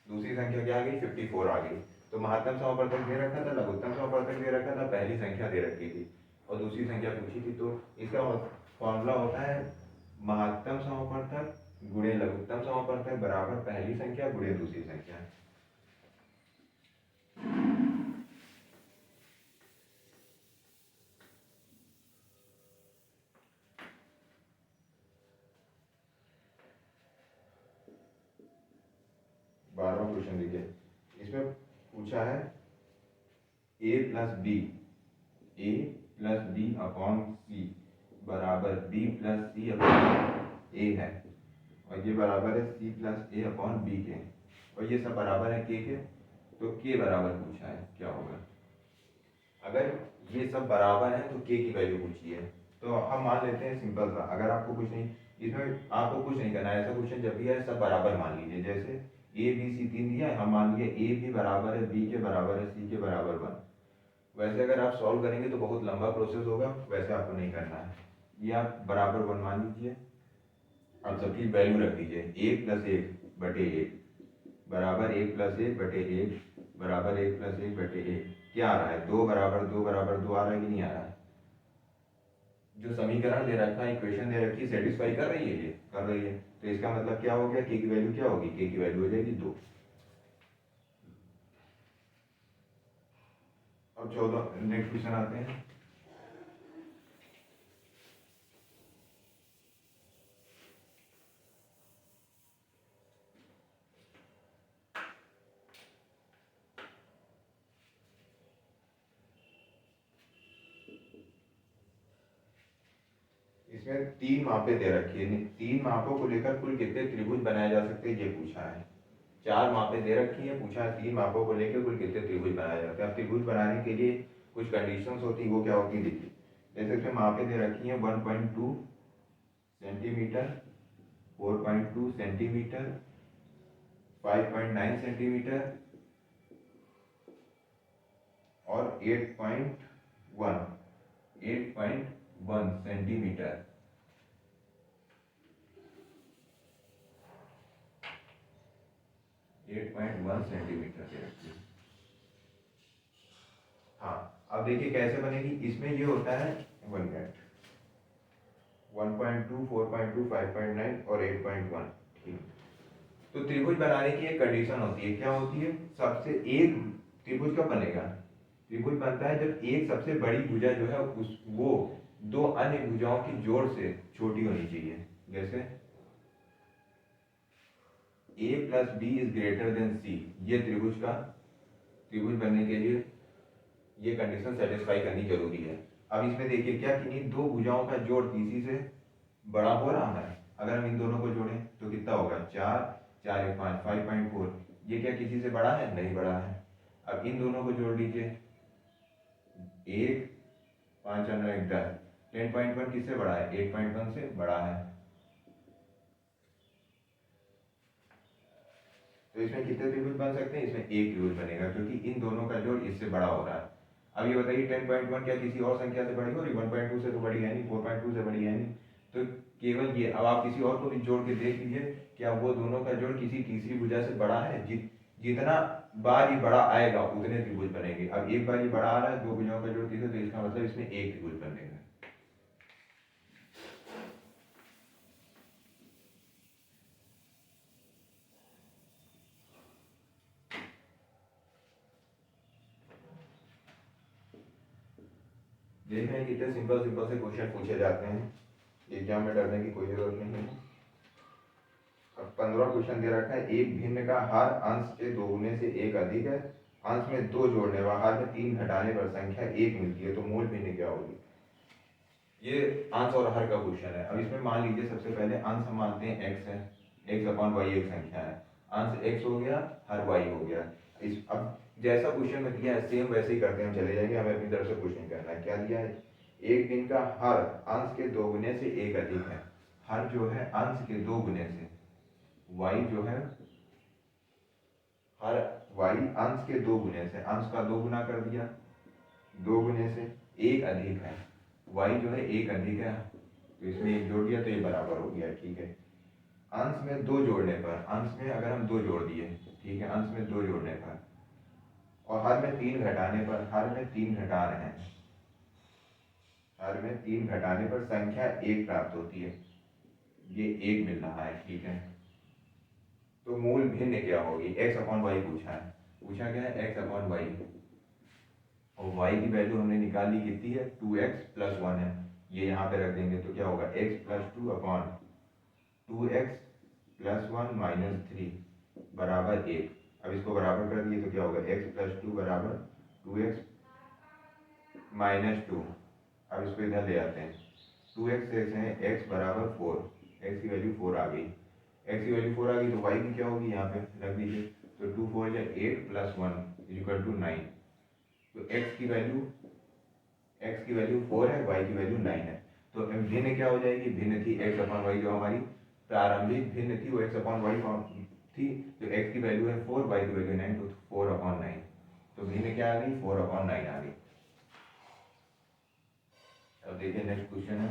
दूसरी संख्या क्या आ गई, 54 आ गई। तो महत्तम समापवर्तक दे रखा था, लघुत्तम समापवर्तक दे रखा था, पहली संख्या दे रखी थी और दूसरी संख्या पूछी थी, तो इसका फॉर्मूला होता है महत्तम समापवर्तक गुणे लघुत्तम समापवर्तक बराबर पहली संख्या गुणे दूसरी संख्या। बारहवां क्वेश्चन देखिए, इसमें पूछा है a प्लस बी अपॉन सी बराबर b प्लस सी अपॉन ए है, और ये बराबर है c प्लस ए अपॉन बी के, और ये सब बराबर है k के, तो k बराबर पूछा है, क्या होगा, अगर ये सब बराबर है तो k की वैल्यू पूछी है। तो हम मान लेते हैं सिंपल सा, अगर आपको कुछ नहीं, इसमें आपको कुछ नहीं करना है, ऐसा क्वेश्चन जब भी है सब बराबर मान लीजिए, जैसे a b c 3 दिया है, हम मान लिए a भी बराबर है b के बराबर है c के बराबर 1। वैसे अगर आप सॉल्व करेंगे तो बहुत लंबा प्रोसेस होगा, वैसे आपको नहीं करना है, ये आप बराबर 1 मान लीजिए, अब सबकी वैल्यू रख दीजिए, 1 प्लस 1 बटे 1 बराबर 1 प्लस 1 बटे 1 बराबर 1 प्लस 1 बटे 1, क्या आ रहा है, 2 बराबर 2 बराबर 2 आ रहा है कि नहीं आ रहा है, जो समीकरण दे रखा है, इक्वेशन दे रखी है, सेटिस्फाई कर रही है, ये कर रही है, तो इसका मतलब क्या हो गया, k की वैल्यू क्या होगी, k की वैल्यू हो जाएगी 2। अब 14 नेक्स्ट क्वेश्चन आते हैं, इसमें 3 मापे दे रखी है, 3 मापों को लेकर कुल कितने त्रिभुज बनाए जा सकते हैं ये पूछा है। 4 मापे दे रखी है, पूछा है 3 मापों को लेकर कुल कितने त्रिभुज बनाए जाते हैं। अब त्रिभुज बनाने के लिए कुछ कंडीशंस होती है, वो क्या होती है देखिए, जैसे इसमें मापे दे रखी है 1.2 सेंटीमीटर, 4.2 सेंटीमीटर, 5.9 सेंटीमीटर और 8.1 सेंटीमीटर। 8.1 सेंटीमीटर दे रखी है। हाँ, अब देखिए कैसे बनेगी। इसमें ये होता है 1.2, 1.2, 4.2, 5.9 और 8.1। ठीक, तो त्रिभुज बनाने की एक कंडीशन होती है, क्या होती है? सबसे एक त्रिभुज कब बनेगा? त्रिभुज बनता है जब एक सबसे बड़ी भुजा जो है उस वो दो अन्य भुजाओं की जोड़ से छोटी होनी चाहिए। जैसे a plus B is greater than C, ये त्रिभुज बनने के लिए ये कंडीशन सेटिस्फाई करनी जरूरी है। अब इसमें देखिए क्या किन्हीं दो भुजाओं का जोड़ तीसरी से बड़ा हो रहा है। अगर हम इन दोनों को जोड़ें तो कितना होगा? 4, 4 1 5, 5.4। ये क्या किसी से बड़ा है? नहीं बड़ा है। अब इन दोनों को जोड़ लीजिए, 1, 5 और 9 10। 10.1 किससे बड़ा है? 8.1 से बड़ा है। तो इसमें कितने त्रिभुज बन सकते हैं? इसमें एक त्रिभुज बनेगा क्योंकि इन दोनों का जोड़ इससे बड़ा हो रहा है। अब ये बताइए 10.1 क्या किसी और संख्या से बड़ी हो रही? 1.2 से तो बड़ी है नहीं, 4.2 से बड़ी है नहीं। तो केवल ये, अब आप किसी और को भी जोड़ के देख लीजिए, क्या वो दोनों का जोड़ किसी तीसरी भुजा से बड़ा है? जितना बार ये बड़ा आएगा उतने त्रिभुज बनेंगे। अब एक बार ये बड़ा आ रहा है, दो भुजाओं का जोड़ तीसरे, तो इसका मतलब इसमें एक त्रिभुज बनेगा। देख रहे हैं कितने सिंपल सिंपल से क्वेश्चन पूछे जाते हैं, एग्जाम में डरने की कोई जरूरत नहीं है। अब 15 क्वेश्चन दे रखा है, एक भिन्न का हर अंश के दोगुने से एक अधिक है, अंश में 2 जोड़ने व हर में 3 घटाने पर संख्या 1 मिलती है, तो मूल भिन्न क्या होगी? ये अंश और हर का क्वेश्चन है। अब इसमें मान लीजिए सबसे पहले अंश हम मानते हैं x है, x अपॉन वाई एक संख्या है, अंश x हो गया, हर y हो गया। इस अब जैसा क्वेश्चन में दिया है सेम वैसे ही करते हैं, हम चले जाएंगे। हमें अपनी तरफ से क्वेश्चन करना है। क्या दिया है? एक दिन का हर अंश के 2 गुने से एक अधिक है, हर जो है अंश के 2 गुने से, y जो है हर y अंश के 2 गुने से, अंश का 2 गुना कर दिया, 2 गुने से एक अधिक है, y जो है एक अधिक है, तो इसमें एक जोड़ दिया तो ये बराबर हो गया। ठीक है, अंश में 2 जोड़ने पर, अंश में अगर हम 2 जोड़ दिए, ठीक है, अंश में 2 जोड़ने पर और हर में 3 घटाने पर, हर में 3 घटा रहे हैं, हर में 3 घटाने पर संख्या 1 प्राप्त होती है, ये 1 मिल रहा है। ठीक है, तो मूल भिन्न क्या होगी? x अपॉन वाई पूछा है, पूछा क्या है? x अपॉन वाई, और y की वैल्यू हमने निकाल ली, कितनी है? 2x प्लस 1 है, ये यहाँ पे रख देंगे तो क्या होगा? x plus 2 upon 2x plus 1 minus 3 बराबर 1। अब इसको बराबर कर दिए तो क्या होगा? x प्लस 2 बराबर 2x माइनस 2। अब इसको इधर ले आते हैं, 2x से है x बराबर 4, x की वैल्यू 4 आ गई, x की वैल्यू 4 आ गई तो y की क्या होगी? यहाँ पे रख दीजिए, तो 2 4 या 8 प्लस 1 इक्वल टू 9। तो x की वैल्यू 4 है, y की वैल्यू 9 है। तो भिन्न क्या हो जाएगी? भिन्न थी x अपॉन वाई, जो हमारी प्रारंभिक भिन्न थी वो x अपॉन वाई थी, तो x की वैल्यू है 4, y की वैल्यू 9, तो 4 अपॉन 9। तो भिन्न क्या आ गई? 4 अपॉन 9 आ गई। अब देखिए नेक्स्ट क्वेश्चन है,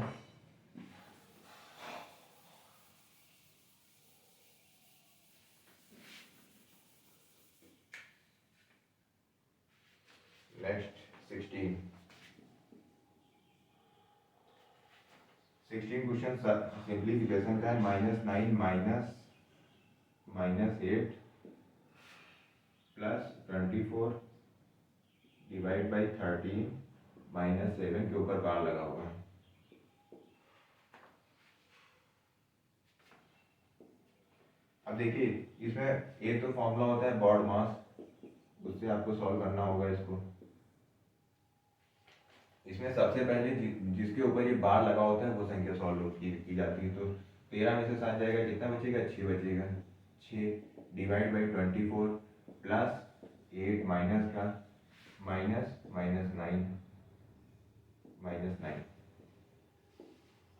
नेक्स्ट 16 क्वेश्चन सिंप्लीफिकेशन का है। -9 -8 प्लस 24 डिवाइड बाई 13 -7 के ऊपर बार लगा हुआ है। अब देखिए इसमें एक तो फॉर्मूला होता है बॉड मास, उससे आपको सॉल्व करना होगा इसको। इसमें सबसे पहले जिसके ऊपर ये बार लगा होता है वो संख्या सॉल्व की जाती है। तो 13 में से 7 जाएगा, कितना बचेगा? 6 बचेगा। 6 डिवाइड बाई 24 प्लस 8 माइनस का माइनस -9।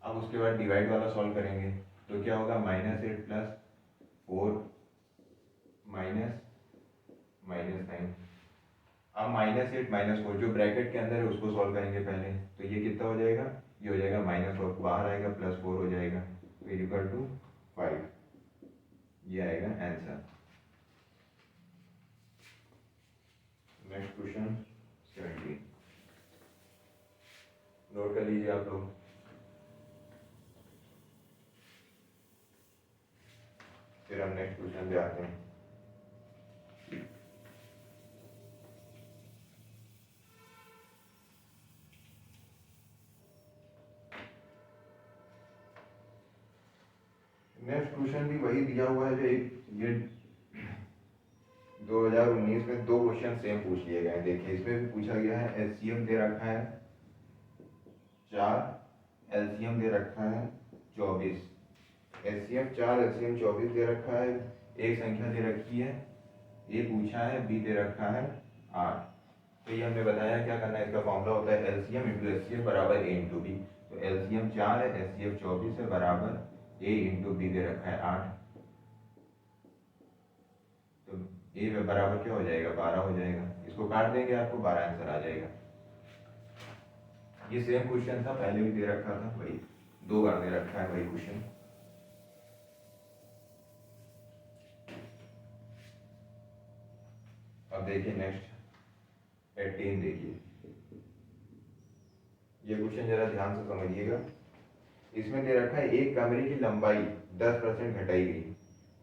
अब उसके बाद डिवाइड वाला सॉल्व करेंगे तो क्या होगा? -8 प्लस 4 माइनस -9। अब -8 -4 जो ब्रैकेट के अंदर है उसको सॉल्व करेंगे पहले, तो ये कितना हो जाएगा? ये हो जाएगा -4, बाहर आएगा +4 हो जाएगा, तो इक्वल टू 5, ये आएगा आंसर। क्वेश्चन 17 नोट कर लीजिए आप लोग। फिर हम नेक्स्ट क्वेश्चन पे आते हैं। नेक्स्ट क्वेश्चन भी वही दिया हुआ है जो ये 2019 में दो क्वेश्चन सेम पूछ लिए गए हैं। देखिए इसमें भी पूछा गया है एलसीएम दे रखा है 4, एलसीएम दे रखा है 24। एलसीएम 4 एलसीएम 24 दे रखा है, एक संख्या दे रखी है ए पूछा है, बी दे रखा है 8। तो ये हमने बताया क्या करना है, इसका फॉर्मूला होता है एलसीएम इंटू एचसीएफ बराबर ए इंटू बी। तो एलसीएम 4 है, एचसीएफ 24 है, बराबर ए इंटू बी दे रखा है 8। तो ए में बराबर क्या हो जाएगा 12 हो जाएगा। इसको काट देंगे आपको 12 आंसर आ जाएगा। ये सेम क्वेश्चन था, पहले भी दे रखा था, वही 2 बार दे रखा है वही क्वेश्चन। अब देखिए नेक्स्ट 18 देखिए, ये क्वेश्चन जरा ध्यान से समझिएगा। इसमें दे रखा है एक कमरे की लंबाई 10% घटाई गई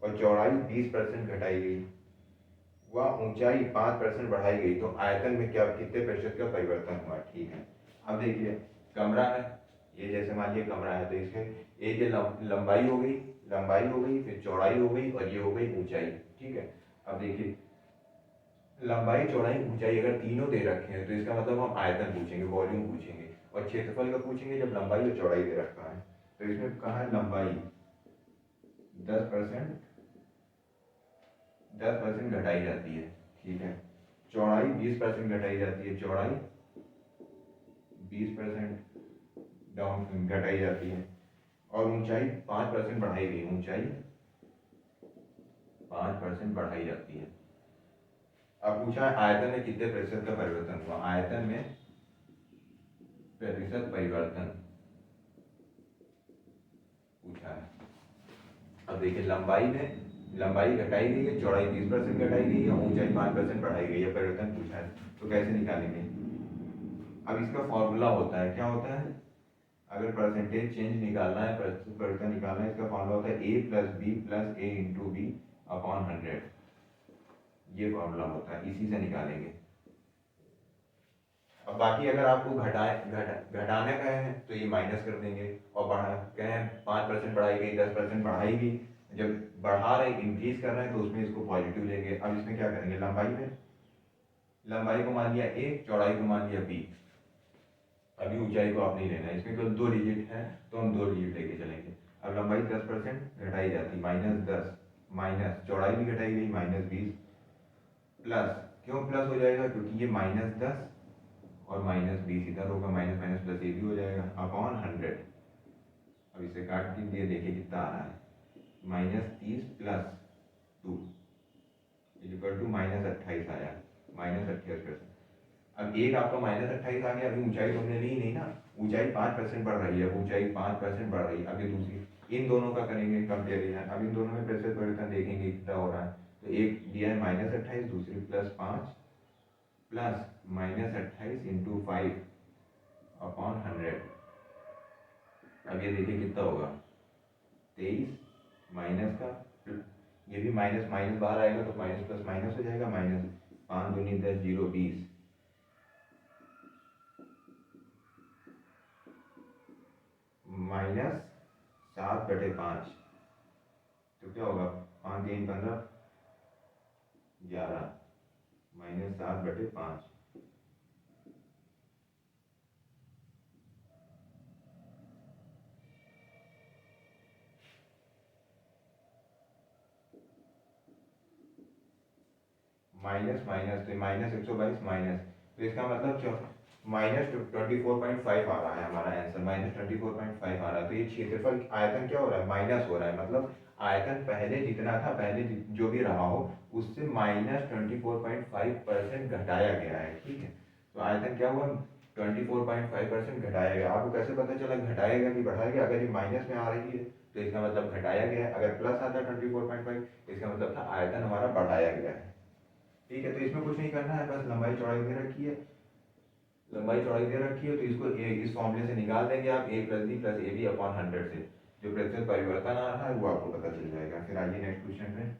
और चौड़ाई 20% घटाई गई, वह ऊंचाई 5% बढ़ाई गई, तो आयतन में क्या कितने प्रतिशत का परिवर्तन हुआ। ठीक है, अब देखिए कमरा है, ये जैसे मान लीजिए कमरा है, तो इसमें एक ये लंबाई हो गई, फिर चौड़ाई हो गई और ये हो गई ऊंचाई। ठीक है, अब देखिए लंबाई चौड़ाई ऊंचाई अगर तीनों दे रखे हैं तो इसका मतलब हम आयतन पूछेंगे, वॉल्यूम पूछेंगे, और क्षेत्रफल का पूछेंगे जब लंबाई और चौड़ाई दे रखा है। तो इसमें कहा है लंबाई 10% घटाई जाती है। ठीक है, चौड़ाई 20% घटाई जाती है, चौड़ाई 20% डाउन घटाई जाती है, और ऊंचाई 5% बढ़ाई गई, ऊंचाई 5% बढ़ाई जाती है। अब पूछा है आयतन में कितने प्रतिशत का परिवर्तन हुआ, आयतन में प्रतिशत परिवर्तन पूछा है। अब देखिए लंबाई घटाई गई है, चौड़ाई 20% घटाई गई है, ऊंचाई 5% बढ़ाई गई है, परिवर्तन पूछा है, तो कैसे निकालेंगे। अब इसका फॉर्मूला होता है, क्या होता है, अगर परसेंटेज चेंज निकालना है, परिवर्तन निकालना है, इसका फॉर्मूला होता है ए प्लस बी प्लस ए इंटू बी अपॉन 100। ये फॉर्मूला होता है, इसी से निकालेंगे। अब बाकी अगर आपको घटाने का है तो ये माइनस कर देंगे, और कहें 5% बढ़ाई गई, 10% बढ़ाई गई, जब बढ़ा रहे इंक्रीज कर रहे हैं तो उसमें इसको पॉजिटिव लेंगे। अब इसमें क्या करेंगे, लंबाई को मान लिया ए, चौड़ाई को मान लिया बी, अभी ऊंचाई को आप नहीं लेना है, इसमें केवल 2 डिजिट है तो हम 2 डिजिट लेके चलेंगे। अब लंबाई 10% घटाई जाती, -10, माइनस चौड़ाई भी घटाई गई -20, प्लस, क्यों प्लस हो जाएगा, क्योंकि ये -10 और -20 इधर होगा, माइनस माइनस प्लस ये भी हो जाएगा अपॉन 100। अब इसे काट के दिए, देखिए कितना आ रहा है, -30 प्लस 2 इक्वल टू -28 आया, -28%। अब एक आपका -28 आ गया, अभी ऊंचाई तो हमने ली ही नहीं ना, ऊंचाई 5% बढ़ रही है, ऊंचाई 5% बढ़ रही है। अभी दूसरी इन दोनों का करेंगे कंपेरिजन, अब इन दोनों में प्रतिशत परिवर्तन देखेंगे कितना हो रहा है। तो एक दिया है -28, दूसरी +5 प्लस -28 इंटू 5 अपॉन 100। अब ये देखिए कितना होगा, 23 माइनस का, ये भी माइनस माइनस बाहर आएगा तो माइनस प्लस माइनस हो जाएगा, -5 दूनी 10, 0 20, -7/5, तो क्या होगा, 5 3 15 11, -7/5। माइनस माइनस तो -122 माइनस, तो इसका मतलब क्या, -24.5 आ रहा है हमारा आंसर, -24.5 आ रहा है। तो ये क्षेत्रफल आयतन क्या हो रहा है, माइनस हो रहा है, मतलब आयतन पहले जितना था, पहले जो भी रहा हो उससे -24.5% घटाया गया है। ठीक है, तो आयतन क्या हुआ, 24.5% घटाया गया। आपको कैसे पता चला घटाया गया कि बढ़ाया गया, अगर ये माइनस में आ रही है तो इसका मतलब घटाया गया है, अगर प्लस आता 24.5 इसका मतलब था आयतन हमारा बढ़ाया गया है। ठीक है, तो इसमें कुछ नहीं करना है, बस लंबाई चौड़ाई दे रखी है, लंबाई चौड़ाई दे रखी है, तो इसको इस फॉर्मूले से निकाल देंगे आप, a plus b plus a b upon 100 से जो प्रतिशत परिवर्तन आ रहा है वो आपको पता चल जाएगा। फिर आइए नेक्स्ट क्वेश्चन पे।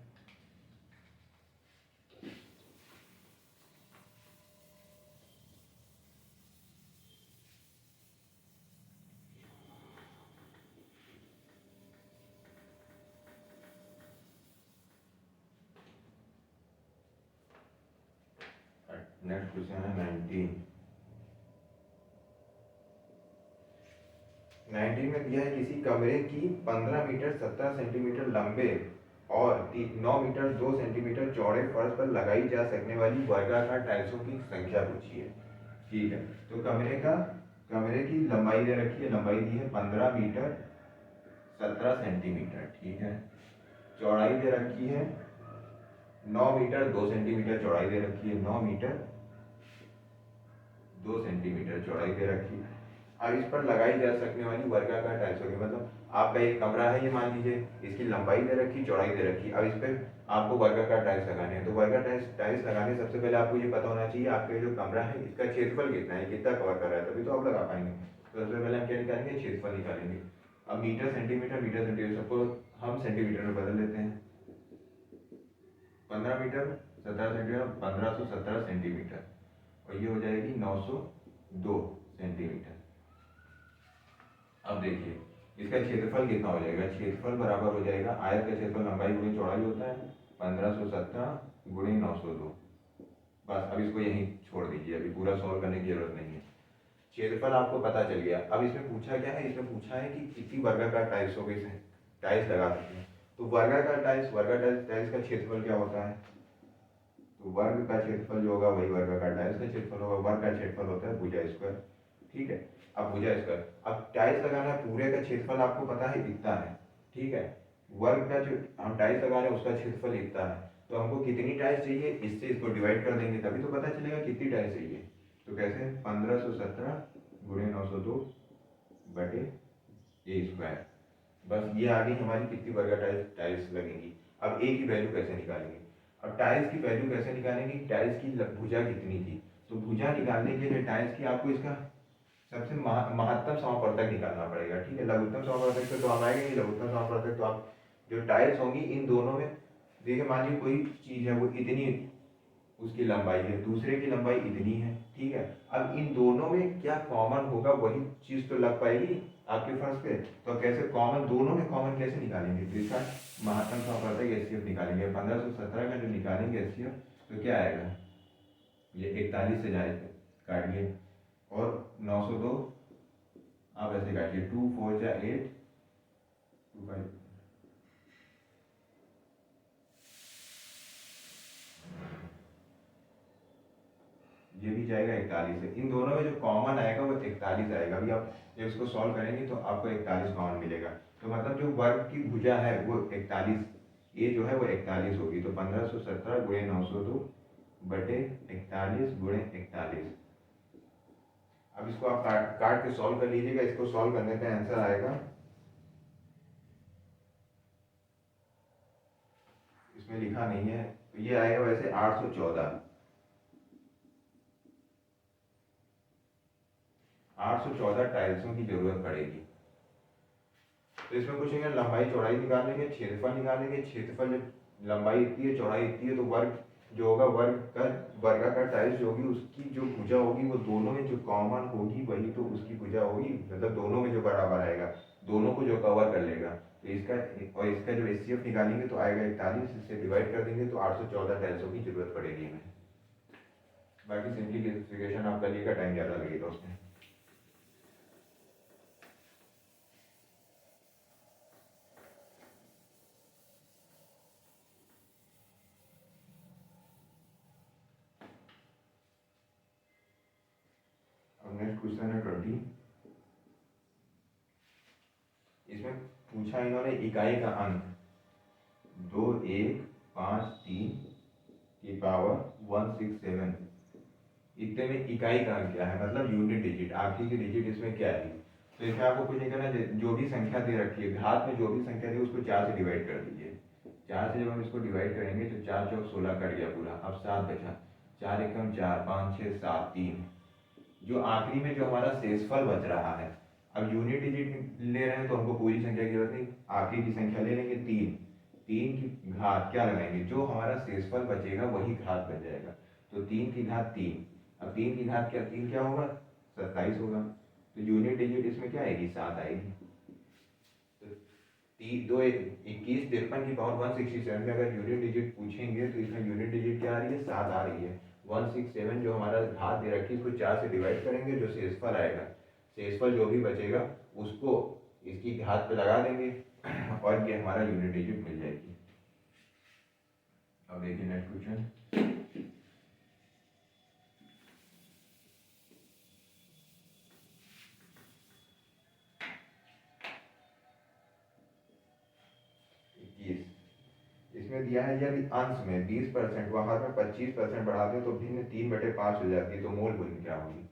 नेक्स्ट क्वेश्चन है 19 में दिया है किसी कमरे की 15 मीटर 17 सेंटीमीटर लंबे और 9 मीटर 2 सेंटीमीटर चौड़े फर्श पर लगाई जा सकने वाली वर्गाकार टाइल्सों की संख्या पूछी है। ठीक है, तो कमरे की लंबाई दे रखी है, लंबाई दी है 15 मीटर 17 सेंटीमीटर। ठीक है, चौड़ाई दे रखी है 9 मीटर 2 सेंटीमीटर, चौड़ाई दे रखी है 9 मीटर 2 सेंटीमीटर चौड़ाई दे रखी है। अब इस पर लगाई जा सकने वाली वर्गाकार टाइल्स होगी, मतलब आपका एक कमरा है, ये मान लीजिए, इसकी लंबाई दे रखी, चौड़ाई दे रखी, अब इस पर आपको वर्गाकार टाइल्स लगाने हैं। तो वर्गाकार टाइल्स लगाने सबसे पहले आपको ये पता होना चाहिए आपका जो कमरा है इसका क्षेत्रफल कितना है, कितना कवर कर रहा है, तभी तो आप लगा पाएंगे। तो सबसे पहले हम क्या निकालेंगे, क्षेत्रफल निकालेंगे। अब मीटर सेंटीमीटर सबको हम सेंटीमीटर में बदल लेते हैं। 15 मीटर 17 सेंटीमीटर 1517 सेंटीमीटर, और ये हो जाएगी 902 सेंटीमीटर। अब देखिए इसका क्षेत्रफल कितना हो जाएगा, क्षेत्रफल बराबर हो जाएगा आयत का क्षेत्रफल लंबाई गुणे चौड़ाई होता है 1517 गुणे 902। बस अब इसको यहीं छोड़ दीजिए, अभी पूरा सॉल्व करने की जरूरत नहीं है। क्षेत्रफल आपको पता चल गया। अब इसमें पूछा क्या है, इसमें पूछा है कि कितनी वर्गाकार टाइल्स हो गई टाइल्स लगा सकते हैं। तो वर्गाकार टाइल्स का क्षेत्रफल क्या होता है, तो वर्ग का क्षेत्रफल जो होगा वही वर्गाकार टाइल्स का क्षेत्रफल होगा। वर्ग का क्षेत्रफल होता है भुजा स्क्वायर। ठीक है, अब भुजा स्क्वायर, अब टाइल्स लगाना पूरे का क्षेत्रफल आपको पता है इतना है। ठीक है, वर्ग का जो हम टाइल्स लगा रहे हैं उसका क्षेत्रफल इतना है, तो हमको कितनी टाइल्स चाहिए, इससे इसको डिवाइड कर देंगे तभी तो पता चलेगा कितनी टाइल्स चाहिए। तो कैसे, 1517 गुणे 902 बटे ए स्क्वायर। बस ये आ गई हमारी कितनी वर्ग टाइल्स लगेंगी। अब ए की वैल्यू कैसे निकालेंगे, अब टाइल्स की वैल्यू कैसे निकालेंगे, टाइल्स की भुजा कितनी थी। तो भुजा निकालने के लिए टाइल्स की आपको इसका सबसे महत्तम समापवर्तक निकालना पड़ेगा। ठीक है, लघुत्तम समापवर्तक से तो हम आएंगे नहीं, लघुत्तम समापवर्तक तो आप जो टाइल्स होंगी इन दोनों में, देखिए मान लीजिए कोई चीज़ है वो इतनी उसकी लंबाई है, दूसरे की लंबाई इतनी है। ठीक है, अब इन दोनों में क्या कॉमन होगा वही चीज़ तो लग पाएगी आपके फर्श पे। तो कैसे कॉमन, दोनों में कॉमन कैसे निकालेंगे, तो इसका महत्तम समापवर्तक एचसीएफ निकालेंगे। 1517 का जो निकालेंगे एचसीएफ तो क्या आएगा, ये 41 से जाए काटिए, और 902 आप ऐसे काटिए, 2 4 जा 8 2 5, ये भी जाएगा 41 से। इन दोनों में जो कॉमन आएगा वो 41 आएगा। अभी आप जब इसको सॉल्व करेंगे तो आपको 41 कॉमन मिलेगा। तो मतलब जो वर्ग की भुजा है वो 41, ये जो है वो 41 होगी। तो 1517 गुणे 902 बटे 41 गुणे 41। अब इसको आप काट के सॉल्व कर लीजिएगा। इसको सॉल्व करने पे आंसर आएगा, इसमें लिखा नहीं है तो ये आएगा वैसे 814 टाइल्सों की जरूरत पड़ेगी। तो इसमें कुछ नहीं, लंबाई चौड़ाई निकालेंगे, क्षेत्रफल निकालेंगे। क्षेत्रफल जब लंबाई इतनी है चौड़ाई इतनी है तो वर्ग जो होगा, वर्गाकार टाइल्स जो होगी उसकी जो भुजा होगी वो दोनों में जो कॉमन होगी वही तो उसकी भुजा होगी, मतलब दोनों में जो बराबर आएगा दोनों को जो कवर कर लेगा। तो इसका और इसका जो एचसीएफ निकालेंगे तो आएगा 41, इससे डिवाइड कर देंगे तो 814 टाइल्सों की जरूरत पड़ेगी हमें। बाकी सिंप्लीफिकेशन आप करिएगा, टाइम ज़्यादा लगेगा उसमें। नेक्स्ट क्वेश्चन है 20। इसमें पूछा इन्होंने इकाई का अंक 2153 की पावर 167, इतने में इकाई का अंक क्या है, मतलब यूनिट डिजिट, आखिरी की डिजिट इसमें क्या है। तो इसमें आपको कुछ नहीं करना, जो भी संख्या दे रखी है घात में, जो भी संख्या दी उसको 4 से डिवाइड कर दीजिए। 4 से जब हम इसको डिवाइड करेंगे तो 4 चौक 16 कट गया पूरा, अब 7 बचा, 4 एकम 4, 5 6 7 3। जो आखिरी में जो हमारा शेषफल बच रहा है, अब यूनिट डिजिट ले रहे हैं तो हमको पूरी संख्या की जरूरत नहीं, आखिरी की संख्या ले लेंगे 3, 3 की घात क्या लगाएंगे, जो हमारा शेषफल बचेगा वही घात बन जाएगा, तो 3 की घात 3। अब 3 की घात क्या, 3 क्या होगा, 27 होगा, तो यूनिट डिजिट इसमें क्या आएगी, 7 आएगी। तो 21 53 की पावर 167 में अगर यूनिट डिजिट पूछेंगे तो इसमें यूनिट डिजिट क्या आ रही है, 7 आ रही है। 167 जो हमारा घात दे रखी है इसको 4 से डिवाइड करेंगे, जो शेषफल आएगा, शेषफल जो भी बचेगा उसको इसकी घात पे लगा देंगे और ये हमारा यूनिट डिजिट मिल जाएगी। अब देखिए नेक्स्ट क्वेश्चन। इसमें दिया है यदि अंश में 20% व हर में 25% बढ़ा दे तो भिन्न 3/5 हो जाती है, तो मोल भिन्न क्या होगी।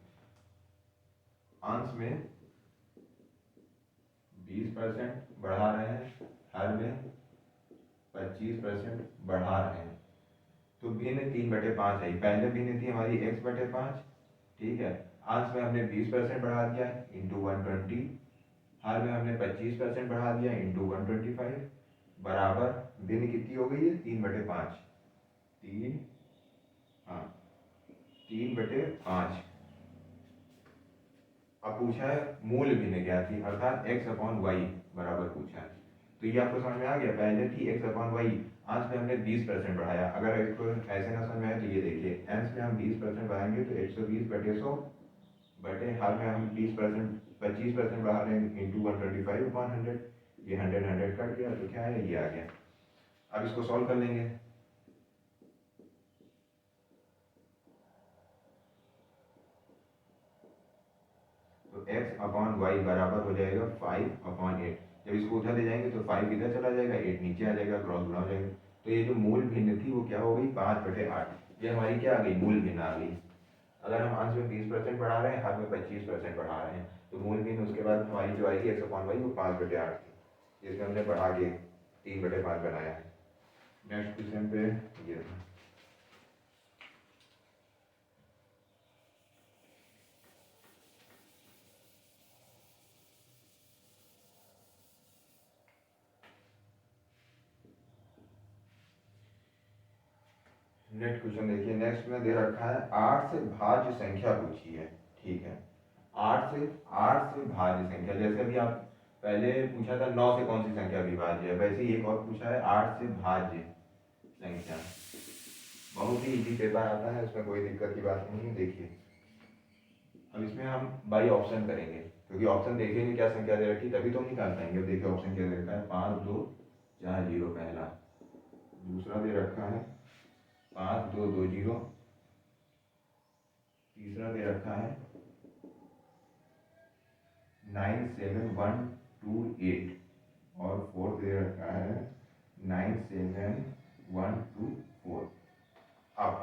अंश में 20% बढ़ा रहे हैं, हर में 25% बढ़ा रहे हैं, तो भिन्न 3/5 आई। पहले भिन्न थी हमारी x/5, ठीक है, अंश में हमने 20% बढ़ा दिया इंटू 120, हर में हमने 25% बढ़ा दिया इंटू 125, बराबर भिन्न कितनी हो गई है, 3/5, 3, हाँ 3/5। अब पूछा है मूल भिन्न क्या थी, अर्थात x/y बराबर पूछा है, तो ये आपको समझ में आ गया। पहले थी x/y, अंश में हमने 20% बढ़ाया, अगर इसको ऐसे ना समझ में आए तो ये देखिए, अंश में हम 20% बढ़ाएंगे तो 120/100 बटे हर में हम 20% 25% बढ़ा रहे हैं इंटू 125/100, ये 100 कट गया तो क्या है, ये आ गया। अब इसको सॉल्व कर लेंगे, तो x/y बराबर हो जाएगा 5/8। जब इसको उधर ले जाएंगे तो 5 इधर चला जाएगा, 8 नीचे आ जाएगा, क्रॉस गुणा हो जाएगा, तो ये जो मूल भिन्न थी वो क्या हो गई, 5/8। ये हमारी क्या आ गई, मूल भिन्न आ गई। अगर हम अंश में 20% बढ़ा रहे हैं, हर में 25% बढ़ा रहे हैं, तो मूल भिन्न उसके बाद हमारी जो आएगी x/y वो 5/8 थी, जिसमें हमने बढ़ा के 3/5 बनाया है। नेक्स्ट क्वेश्चन पे ये था। नेक्स्ट क्वेश्चन देखिए, नेक्स्ट में दे रखा है 8 से भाज्य संख्या पूछी है, ठीक है, 8 से भाज्य संख्या, जैसे अभी आप पहले पूछा था 9 से कौन सी संख्या विभाज्य है, वैसे ही एक और पूछा है 8 से भाज्य संख्या। बहुत ही इजी पेपर आता है, उसमें कोई दिक्कत की बात नहीं है। देखिए अब इसमें हम बाई ऑप्शन करेंगे, क्योंकि ऑप्शन देखेंगे क्या संख्या दे रखी तभी तो हम निकाल पाएंगे। अब देखिए ऑप्शन क्या दे रखा है, 5 2 4 0 पहला, दूसरा दे रखा है 5 2 2 0, तीसरा दे रखा है 9 7 1 2 8, और फोर्थ दे रखा है 9 7 1 2 4।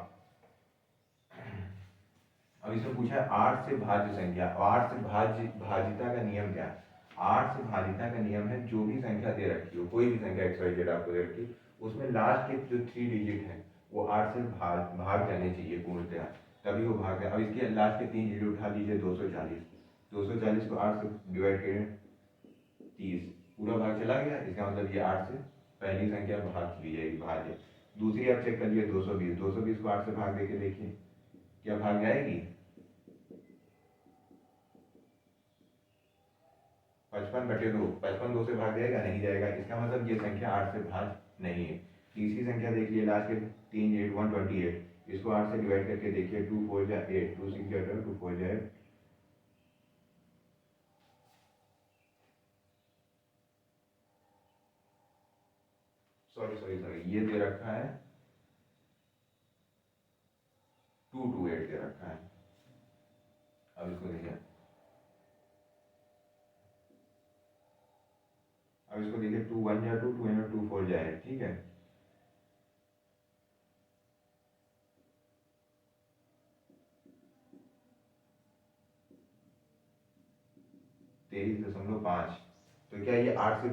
अब इसमें पूछा है 8 से भाज्य संख्या, 8 से भाज्यता का नियम क्या है। 8 से भाज्यता का नियम है, जो भी संख्या दे रखी हो, कोई भी संख्या XYZ आपको दे रखी, उसमें लास्ट के जो 3 डिजिट हैं वो 8 से भाग जाने चाहिए पूर्णतः, तभी वो भाग जाए। अब इसके लास्ट के 3 डिजिट उठा लीजिए, 240, 240 को 8 से डिवाइड करें 30, पूरा भाग चला गया, इसका मतलब ये 8 से पहली संख्या भाग ली जाएगी, भाज्य। दूसरी आप चेक करिए 220, 220 को 8 से भाग देके देखिए क्या भाग जाएगी, 55/2, 55 2 से भाग जाएगा, नहीं जाएगा, इसका मतलब ये संख्या 8 से भाग नहीं है। तीसरी संख्या देखिए, लास्ट के 3 8 128, इसको 8 से डिवाइड करके देखिए, 2 4 जा 8, 2 6 जा 12, 2 4 जाए, सॉरी सॉरी सॉरी, ये दे रखा है 228 दे रखा है। अब इसको देखिए, अब इसको देखिए 2 1 जा 2, 2 2 4 जाए, ठीक है, 23.5, तो क्या ये 8 से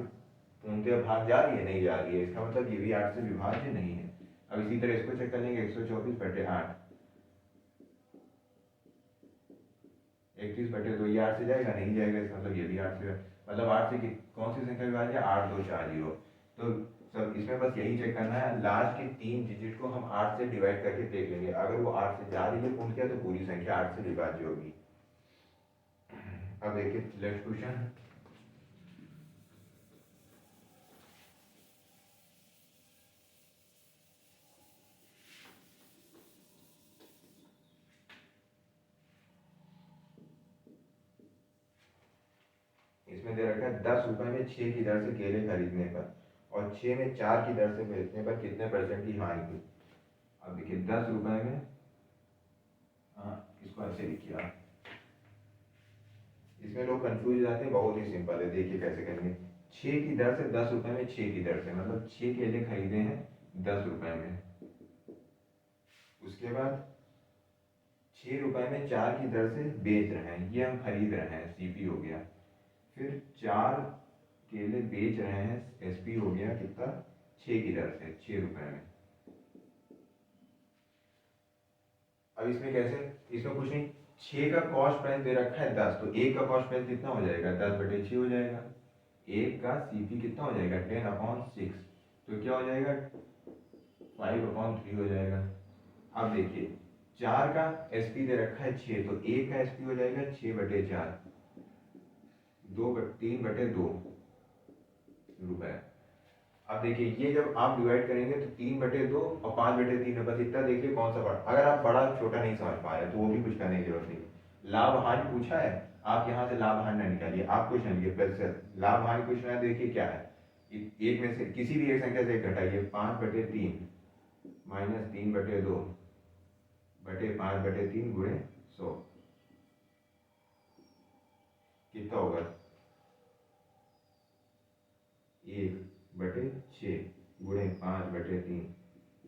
पूर्णतः भाग जा रही है, नहीं जा रही है, इसका मतलब ये भी 8 से विभाज्य नहीं है। अब इसी तरह इसको चेक कर लेंगे, 124/8, 31/2, ये 8 से जाएगा, नहीं जाएगा, इसका मतलब ये भी 8 से, मतलब 8 से कौन सी संख्या विभाज्य है, 8240। तो सब इसमें बस यही चेक करना है, लास्ट के 3 डिजिट को हम 8 से डिवाइड करके देख लेंगे, अगर वो 8 से जा रही है पूर्णतः तो पूरी संख्या 8 से विभाज्य होगी। अब देखिए नेक्स्ट क्वेश्चन, इसमें दे रखा है 10 रुपए में 6 की दर से केले खरीदने पर और 6 में 4 की दर से बेचने पर कितने परसेंट की हानि। अब देखिए 10 रुपए में, इसको ऐसे लिखिए आप, इसमें लोग कंफ्यूज जाते हैं, बहुत ही सिंपल है, देखिए कैसे करेंगे। 6 की दर से 10 रुपए में 6 की दर से, मतलब 6 केले खरीदे हैं 10 रुपए में, उसके बाद 6 रुपए में 4 की दर से बेच रहे हैं, ये हम खरीद रहे हैं, सीपी हो गया, फिर 4 केले बेच रहे हैं, एसपी हो गया कितना, 6 की दर से 6 रुपए में। अब इसमें कैसे, इसमें कुछ नहीं, 6 का कॉस्ट प्राइस दे रखा है 10, तो 1 का कॉस्ट प्राइस कितना हो जाएगा, 10/6 हो जाएगा, 1 का सीपी कितना हो जाएगा, 10/6, तो क्या हो जाएगा, 5/3 हो जाएगा। अब देखिए 4 का एसपी दे रखा है 6, तो 1 का एसपी हो जाएगा 6/4, 3/2 रुपए। अब देखिए ये जब आप डिवाइड करेंगे तो 3/2 और 5/3 है, बस इतना देखिए कौन सा बड़ा, अगर आप बड़ा छोटा नहीं समझ पा रहे तो वो भी कुछ करने की जरूरत नहीं। लाभ हानि पूछा है, आप यहाँ से लाभ हानि ना निकालिए, आप कुछ नहीं लिए प्रतिशत, लाभ हानि पूछना है, देखिए क्या है, एक में से किसी भी एक संख्या से एक घटाइए, 5/3 माइनस 3/2 बटे 5/3 गुणे 100, कितना होगा, 1/6 गुणे 5/3,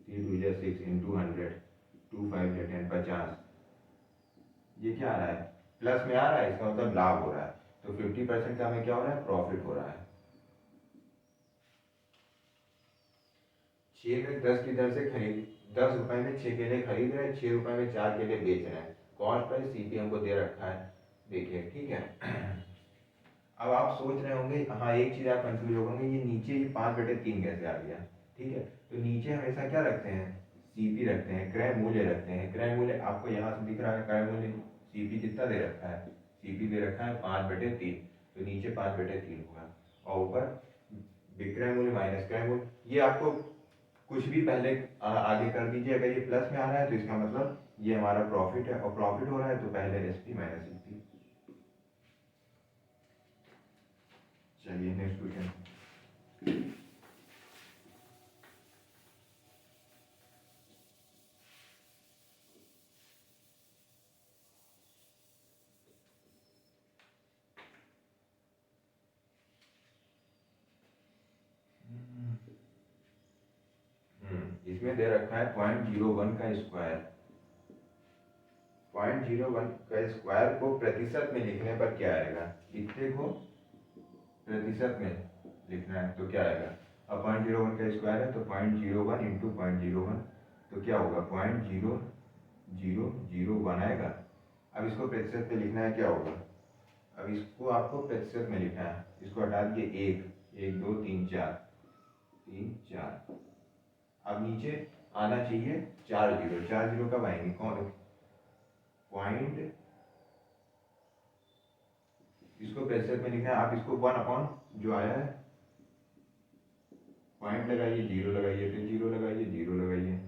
3×2 = 6 इंटू 100, 2×5 = 10, 50। ये क्या आ रहा है, प्लस में आ रहा है, इसका मतलब लाभ हो रहा है, तो 50% का हमें क्या हो रहा है, प्रॉफिट हो रहा है। 6 में 10 की दर से खरीद, 10 रुपए में 6 केले खरीद रहे हैं, 6 रुपए में 4 केले बेच रहे हैं, कॉस्ट प्राइस सीपी हमको दे रखा है, देखिए ठीक है। अब आप सोच रहे होंगे, हाँ एक चीज आप कंफ्यूज हो गए, ये नीचे ये 5/3 कैसे आ गया, ठीक है, तो नीचे हमेशा क्या रखते हैं, सीपी रखते हैं, क्रय मूल्य रखते हैं, क्रय मूल्य आपको यहाँ से दिख रहा है, क्रय मूल्य सीपी कितना दे रखा है, सीपी दे रखा है 5/3, तो नीचे 5/3 होगा, और ऊपर विक्रय मूल्य माइनस क्रय मूल्य, ये आपको कुछ भी पहले आगे कर दीजिए, अगर ये प्लस में आ रहा है तो इसका मतलब ये हमारा प्रॉफिट है, और प्रॉफिट हो रहा है तो पहले एसपी माइनस सीपी। चलिए नेक्स्ट क्वेश्चन, इसमें दे रखा है 0.01 का स्क्वायर, 0.01 का स्क्वायर को प्रतिशत में लिखने पर क्या आएगा, इतने को प्रतिशत में लिखना है तो क्या आएगा, अब 0.01 का स्क्वायर है तो 0.01 इंटू 0.01, तो क्या होगा 0.0001 आएगा। अब इसको प्रतिशत में लिखना है, क्या होगा, अब इसको आपको प्रतिशत में लिखना है, इसको हटा दिए, 1 1 2 3 4 3 4, अब नीचे आना चाहिए 4 जीरो, 4 जीरो कब आएंगे, कौन पॉइंट, इसको प्रतिशत में लिखना है, आप इसको 1 जो आया है पॉइंट लगाइए, 0 लगाइए, फिर 0 लगाइए, 0 लगाइए,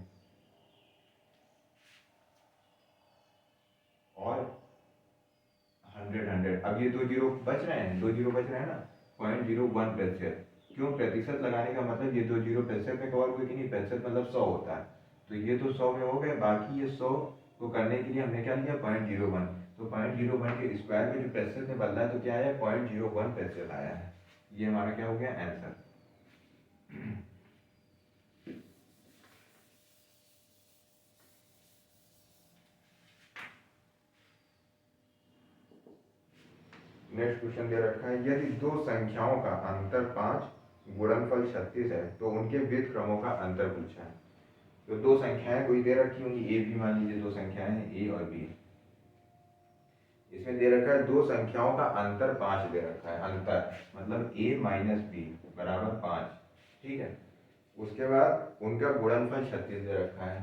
और 100 अब ये 2 जीरो बच रहे हैं, 2 जीरो बच रहे हैं ना, 0.01 प्रतिशत, क्यों प्रतिशत लगाने का मतलब ये 2 जीरो प्रतिशत में कवर हुए कि नहीं, प्रतिशत मतलब 100 होता है, तो ये तो 100 में हो गए, बाकी ये 100 को करने के लिए हमने क्या लिया 0.01, तो 0.01 के स्क्वायर में जो प्रतिशत में बदला है तो क्या आया 0.01 प्रतिशत आया है, ये हमारा क्या हो गया आंसर। नेक्स्ट क्वेश्चन दे रखा है, यदि दो संख्याओं का अंतर 5 गुणनफल 36 है तो उनके व्युत क्रमों का अंतर पूछा है। तो दो संख्याएं कोई दे रखी होंगी, ए बी, मान लीजिए दो संख्याएं हैं ए और बी। इसमें दे रखा है दो संख्याओं का अंतर 5 दे रखा है, अंतर मतलब a माइनस बी बराबर 5, ठीक है। उसके बाद उनका गुणनफल 36 दे रखा है।